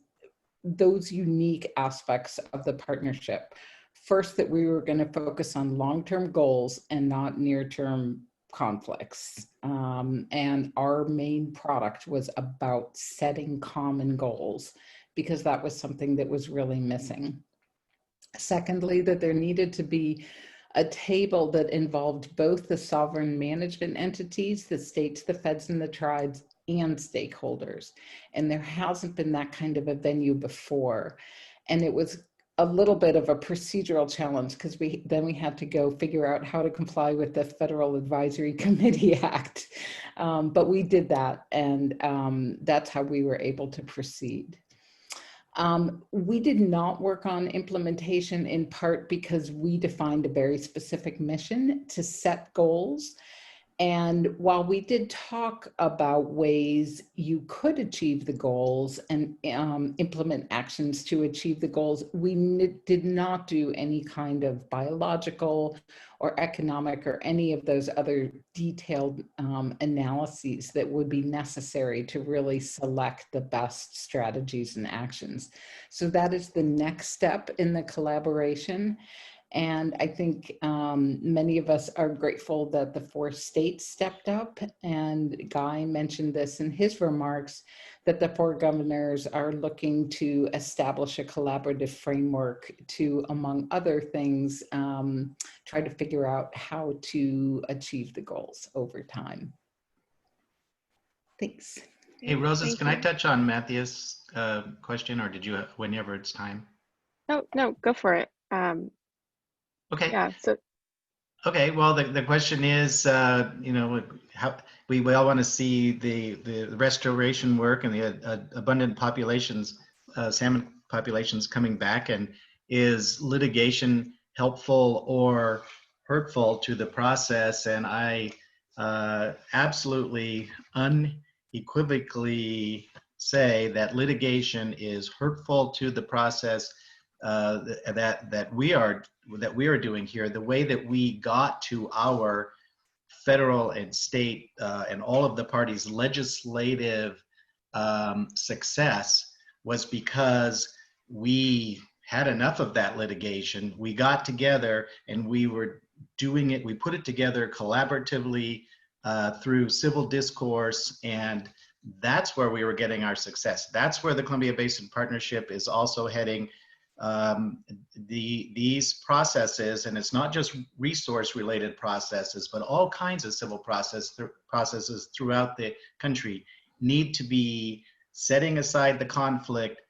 those unique aspects of the partnership. First, that we were going to focus on long-term goals and not near-term conflicts. And our main product was about setting common goals, because that was something that was really missing. Secondly, that there needed to be a table that involved both the sovereign management entities, the states, the feds, and the tribes, and stakeholders. And there hasn't been that kind of a venue before. And it was a little bit of a procedural challenge, because we had to go figure out how to comply with the Federal Advisory Committee Act. But we did that, and that's how we were able to proceed. We did not work on implementation, in part because we defined a very specific mission to set goals. And while we did talk about ways you could achieve the goals and implement actions to achieve the goals, we did not do any kind of biological or economic or any of those other detailed analyses that would be necessary to really select the best strategies and actions. So that is the next step in the collaboration. And I think many of us are grateful that the 4 states stepped up. And Guy mentioned this in his remarks, that the 4 governors are looking to establish a collaborative framework to, among other things, try to figure out how to achieve the goals over time. Thanks. Hey, Roses, Thank can I you. touch on Matthea's question, or did you, whenever it's time? Oh, no, go for it. Okay. Yeah, so Okay, well, the question is, you know, how we all want to see the restoration work and the abundant populations, salmon populations coming back, and is litigation helpful or hurtful to the process? And I absolutely unequivocally say that litigation is hurtful to the process that we are doing here. The way that we got to our federal and state and all of the parties' legislative success was because we had enough of that litigation. We got together and we were doing it. We put it together collaboratively through civil discourse, and that's where we were getting our success. That's where the Columbia Basin Partnership is also heading. These processes, and it's not just resource related processes, but all kinds of civil processes throughout the country, need to be setting aside the conflict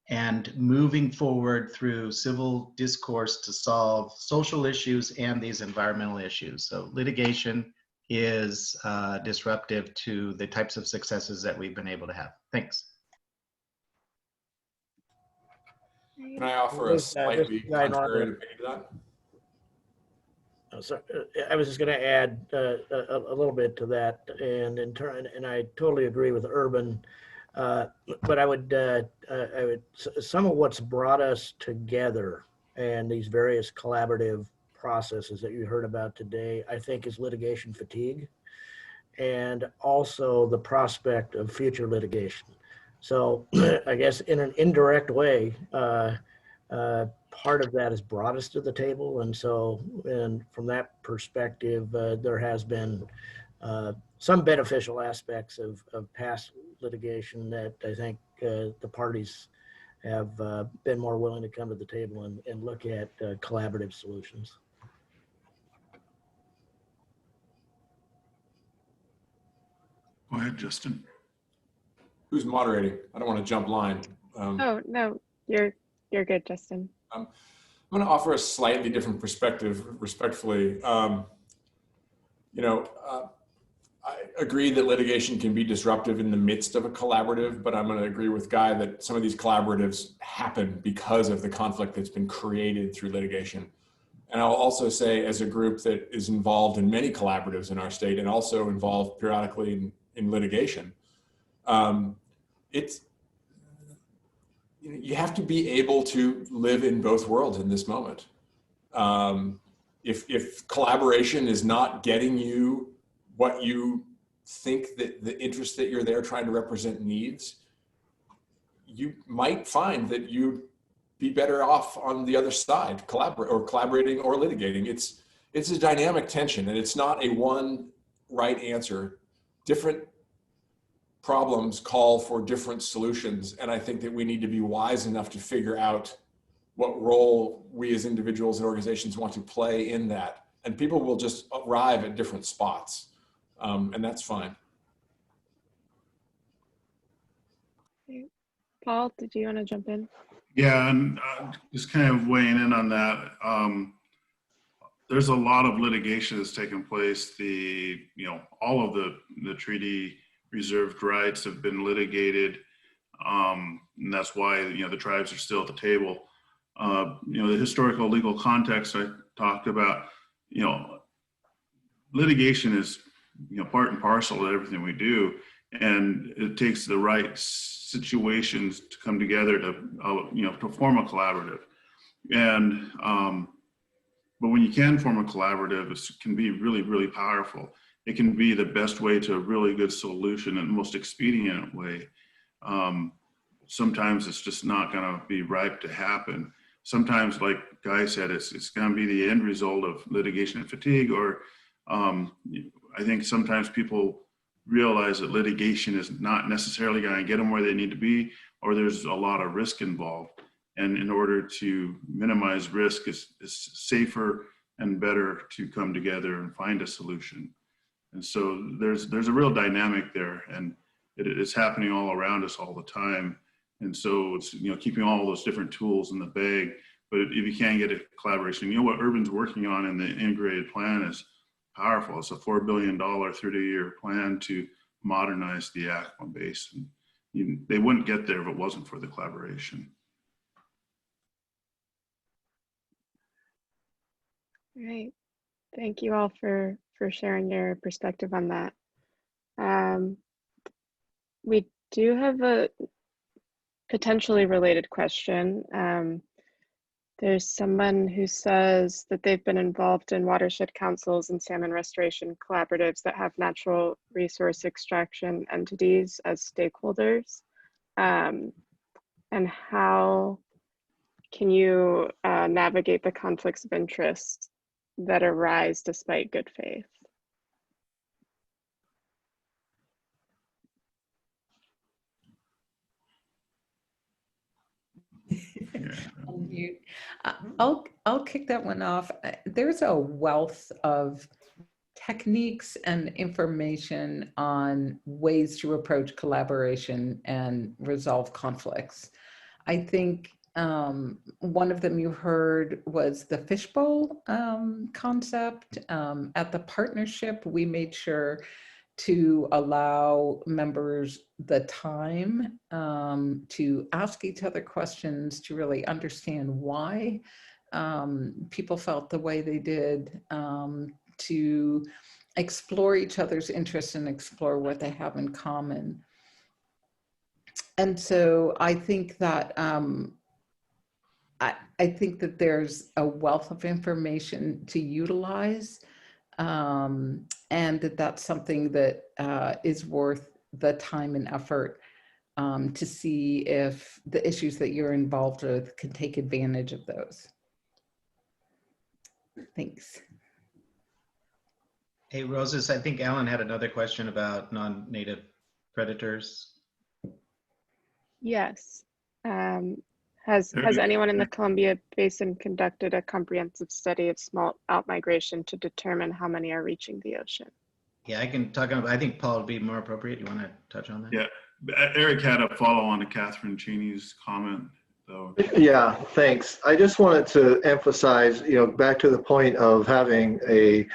and moving forward through civil discourse to solve social issues and these environmental issues. So litigation is disruptive to the types of successes that we've been able to have. Thanks. Can I offer a slightly contrary opinion to that? Oh, so, I was just going to add a little bit to that, and in turn, and I totally agree with Urban, but I would some of what's brought us together and these various collaborative processes that you heard about today, I think, is litigation fatigue, and also the prospect of future litigation. So I guess in an indirect way, part of that has brought us to the table. And so, and from that perspective, there has been some beneficial aspects of past litigation that I think the parties have been more willing to come to the table and look at collaborative solutions. Go ahead, Justin. Who's moderating? I don't want to jump line. oh no, you're good, Justin. I'm going to offer a slightly different perspective, respectfully. You know, I agree that litigation can be disruptive in the midst of a collaborative, but I'm going to agree with Guy that some of these collaboratives happen because of the conflict that's been created through litigation. And I'll also say, as a group that is involved in many collaboratives in our state and also involved periodically in litigation, it's, you have to be able to live in both worlds in this moment. If collaboration is not getting you what you think that the interest that you're there trying to represent needs, you might find that you'd be better off on the other side, collaborating or litigating. It's a dynamic tension, and it's not a one right answer. Different problems call for different solutions, and I think that we need to be wise enough to figure out what role we as individuals and organizations want to play in that. And people will just arrive at different spots, and that's fine. Paul, did you want to jump in? Yeah, and just kind of weighing in on that. There's a lot of litigation that's taken place. All of the treaty reserved rights have been litigated, and that's why the tribes are still at the table. The historical legal context I talked about. Litigation is part and parcel of everything we do. And it takes the right situations to come together to, to form a collaborative. And, but when you can form a collaborative, it can be really, really powerful. It can be the best way to a really good solution and most expedient way. Sometimes it's just not going to be ripe to happen. Sometimes, like Guy said, it's going to be the end result of litigation fatigue, or I think sometimes people realize that litigation is not necessarily going to get them where they need to be, or there's a lot of risk involved. And in order to minimize risk, it's safer and better to come together and find a solution. And so there's a real dynamic there, and it's happening all around us all the time. And so it's, keeping all those different tools in the bag. But if you can get a collaboration, what Urban's working on in the integrated plan is powerful. It's a $4 billion 30-year plan to modernize the Yakima Basin. They wouldn't get there if it wasn't for the collaboration. Right. Thank you all for sharing your perspective on that. We do have a potentially related question. There's someone who says that they've been involved in watershed councils and salmon restoration collaboratives that have natural resource extraction entities as stakeholders. And how can you navigate the conflicts of interest that arise despite good faith? I'll kick that one off. There's a wealth of techniques and information on ways to approach collaboration and resolve conflicts. I think one of them you heard was the fishbowl concept. At the partnership, we made sure to allow members the time to ask each other questions, to really understand why people felt the way they did, to explore each other's interests and explore what they have in common. And so I think that I think that there's a wealth of information to utilize, and that's something that is worth the time and effort to see if the issues that you're involved with can take advantage of those. Thanks. Hey, Roses, I think Alan had another question about non-native predators. Yes. Has anyone in the Columbia Basin conducted a comprehensive study of smolt outmigration to determine how many are reaching the ocean? Yeah, I can talk about, I think Paul would be more appropriate. You want to touch on that? Yeah, Eric had a follow-on to Catherine Cheney's comment, though. Yeah, thanks. I just wanted to emphasize, back to the point of having a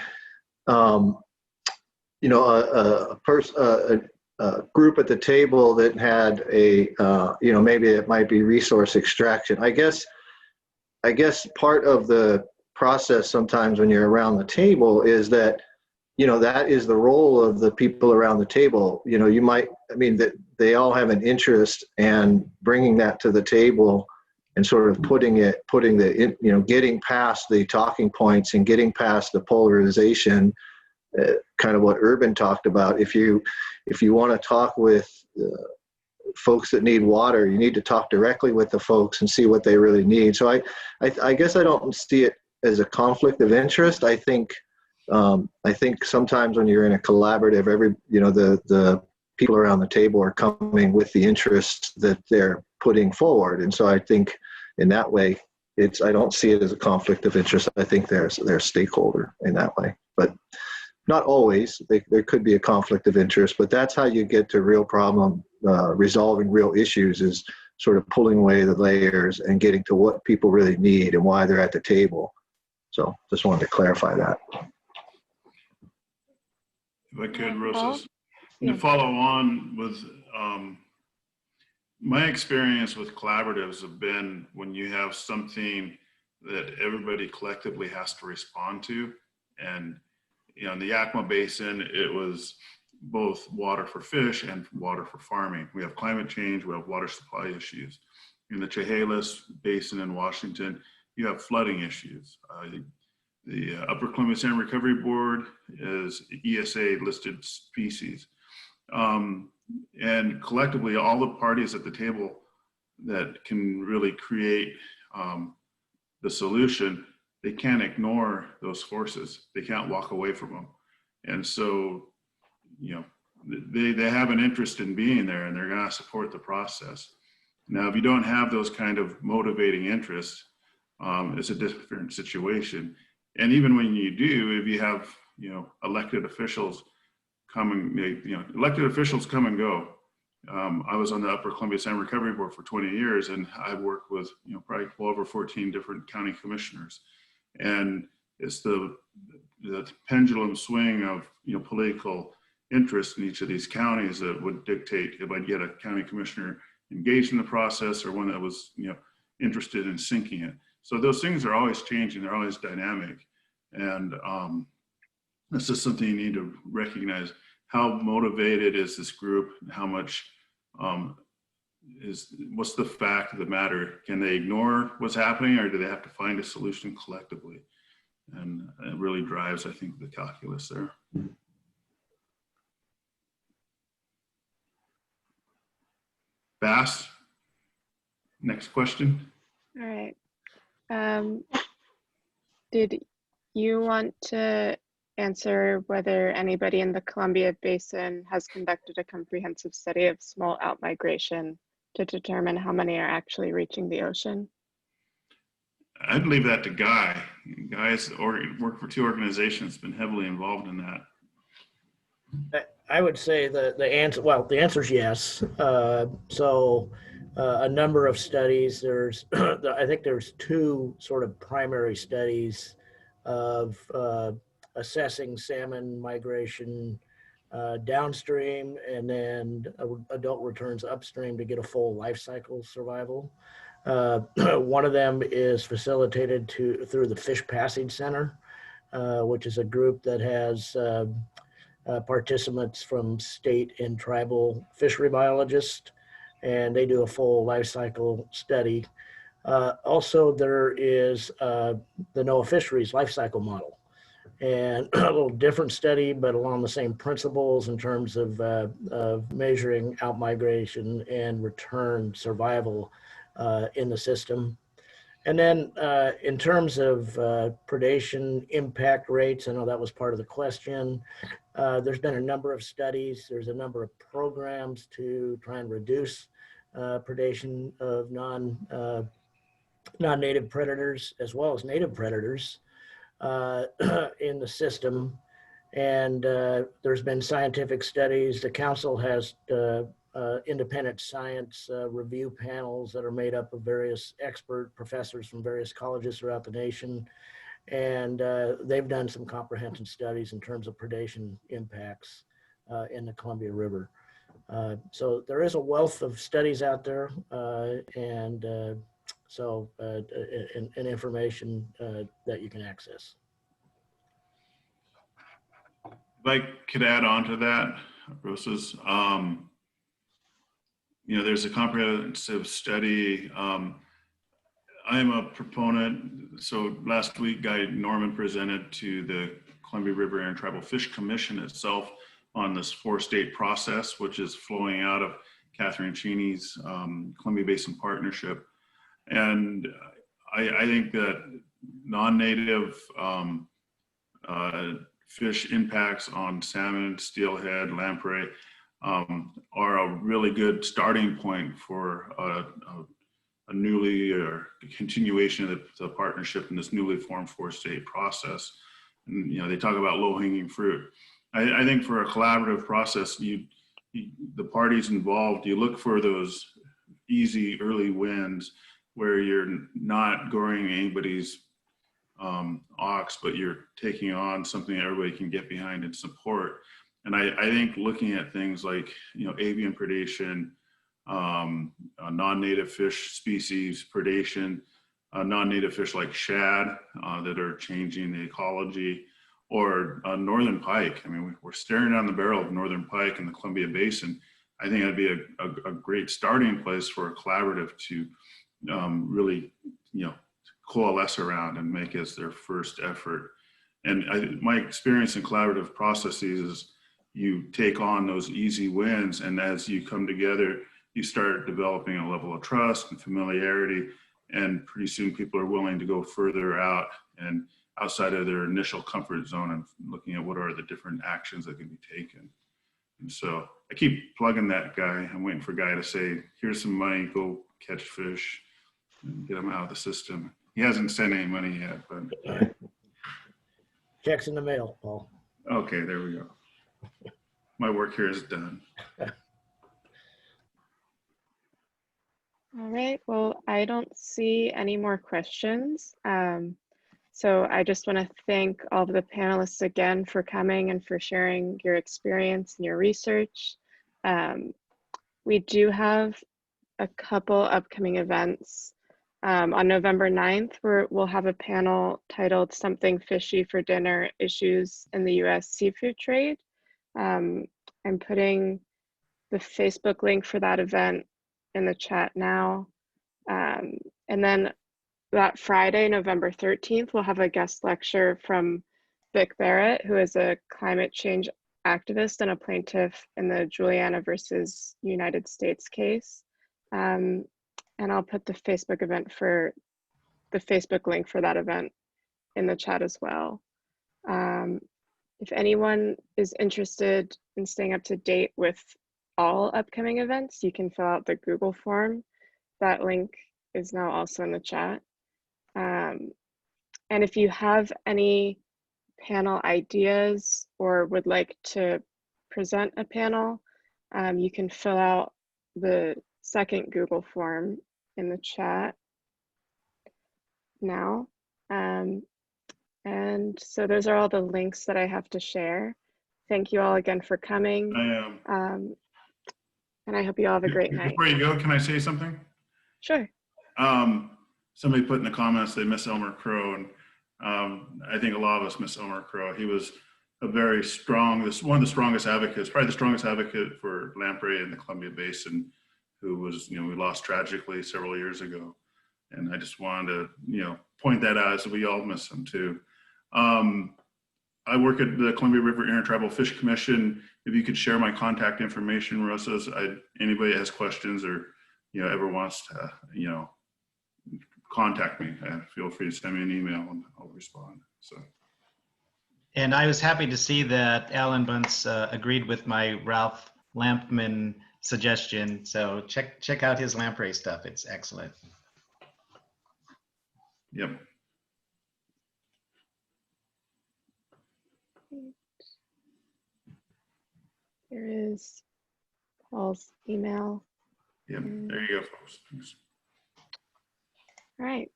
group at the table that had maybe it might be resource extraction. I guess part of the process sometimes when you're around the table is that, that is the role of the people around the table. That they all have an interest, and bringing that to the table and sort of getting past the talking points and getting past the polarization, kind of what Urban talked about. If you want to talk with folks that need water, you need to talk directly with the folks and see what they really need. So I guess I don't see it as a conflict of interest. I think sometimes when you're in a collaborative, the people around the table are coming with the interests that they're putting forward. And so I think in that way, I don't see it as a conflict of interest. I think they're a stakeholder in that way, but not always. There could be a conflict of interest, but that's how you get to real problem, resolving real issues, is sort of pulling away the layers and getting to what people really need and why they're at the table. So just wanted to clarify that. If I could, Roses, to follow on with my experience with collaboratives have been when you have something that everybody collectively has to respond to, and in the Yakima Basin, it was both water for fish and water for farming. We have climate change, we have water supply issues. In the Chehalis Basin in Washington, you have flooding issues. The Upper Columbia Salmon Recovery Board is ESA listed species. And collectively, all the parties at the table that can really create the solution, they can't ignore those forces. They can't walk away from them. And so, they have an interest in being there, and they're going to support the process. Now, if you don't have those kind of motivating interests, it's a different situation. And even when you do, if you have, elected officials come and, elected officials come and go. I was on the Upper Columbia Salmon Recovery Board for 20 years, and I've worked with, probably well over 14 different county commissioners. And it's the pendulum swing of, political interest in each of these counties that would dictate if I'd get a county commissioner engaged in the process or one that was, interested in sinking it. So those things are always changing. They're always dynamic. And that's just something you need to recognize. How motivated is this group? How much what's the fact of the matter? Can they ignore what's happening, or do they have to find a solution collectively? And it really drives, I think, the calculus there. Bass, next question. All right. Did you want to answer whether anybody in the Columbia Basin has conducted a comprehensive study of small outmigration to determine how many are actually reaching the ocean? I'd leave that to Guy. Guy's worked for 2 organizations, been heavily involved in that. I would say the answer is yes. A number of studies. There's I think there's 2 sort of primary studies of assessing salmon migration downstream, and then adult returns upstream to get a full life cycle survival. One of them is facilitated through the Fish Passage Center, which is a group that has participants from state and tribal fishery biologists, and they do a full life cycle study. Also, there is the NOAA Fisheries life cycle model, and a little different study, but along the same principles in terms of measuring outmigration and return survival in the system. And then in terms of predation impact rates, I know that was part of the question. There's been a number of studies. There's a number of programs to try and reduce predation of non-native predators as well as native predators in the system. And there's been scientific studies. The council has independent science review panels that are made up of various expert professors from various colleges throughout the nation. And they've done some comprehensive studies in terms of predation impacts in the Columbia River. So there is a wealth of studies out there, and information that you can access. If I could add on to that, Rosas, there's a comprehensive study. I'm a proponent. So last week, Guy Norman presented to the Columbia River Intertribal Fish Commission itself on this 4-state process, which is flowing out of Catherine Cheney's Columbia Basin Partnership. And I think that non-native fish impacts on salmon, steelhead, lamprey are a really good starting point for a continuation of the partnership in this newly formed 4-state process. And, they talk about low-hanging fruit. I think for a collaborative process, the parties involved, you look for those easy early wins where you're not goring anybody's ox, but you're taking on something that everybody can get behind and support. And I think looking at things like, avian predation, non-native fish species predation, non-native fish like shad that are changing the ecology, or northern pike. I mean, we're staring down the barrel of northern pike in the Columbia Basin. I think that'd be a great starting place for a collaborative to really, coalesce around and make as their first effort. And my experience in collaborative processes is you take on those easy wins, and as you come together, you start developing a level of trust and familiarity, and pretty soon people are willing to go further out and outside of their initial comfort zone and looking at what are the different actions that can be taken. And so I keep plugging that guy. I'm waiting for a guy to say, here's some money, go catch fish and get them out of the system. He hasn't sent any money yet, but. Checks in the mail, Paul. Okay, there we go. My work here is done. All right, well, I don't see any more questions. So I just want to thank all of the panelists again for coming and for sharing your experience and your research. We do have a couple upcoming events. On November 9th, we'll have a panel titled Something Fishy for Dinner, Issues in the US Seafood Trade. I'm putting the Facebook link for that event in the chat now. And then that Friday, November 13th, we'll have a guest lecture from Vic Barrett, who is a climate change activist and a plaintiff in the Juliana versus United States case. And I'll put the Facebook link for that event in the chat as well. If anyone is interested in staying up to date with all upcoming events, you can fill out the Google form. That link is now also in the chat. And if you have any panel ideas or would like to present a panel, you can fill out the second Google form in the chat now. And so those are all the links that I have to share. Thank you all again for coming. And I hope you all have a great night. Before you go, can I say something? Sure. Somebody put in the comments they miss Elmer Crow, and I think a lot of us miss Elmer Crow. He was a very strong, one of the strongest advocates, probably the strongest advocate for lamprey in the Columbia Basin, who was, we lost tragically several years ago. And I just wanted to, point that out as we all miss him too. I work at the Columbia River Intertribal Fish Commission. If you could share my contact information, Rosa's, anybody has questions or, ever wants to, contact me, feel free to send me an email and I'll respond. So. And I was happy to see that Alan Bunce agreed with my Ralph Lampman suggestion. So check out his lamprey stuff. It's excellent. Yep. Here is Paul's email. Yeah, there you go, folks. Thanks. All right.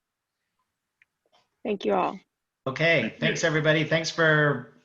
Thank you all. Okay, thanks everybody. Thanks for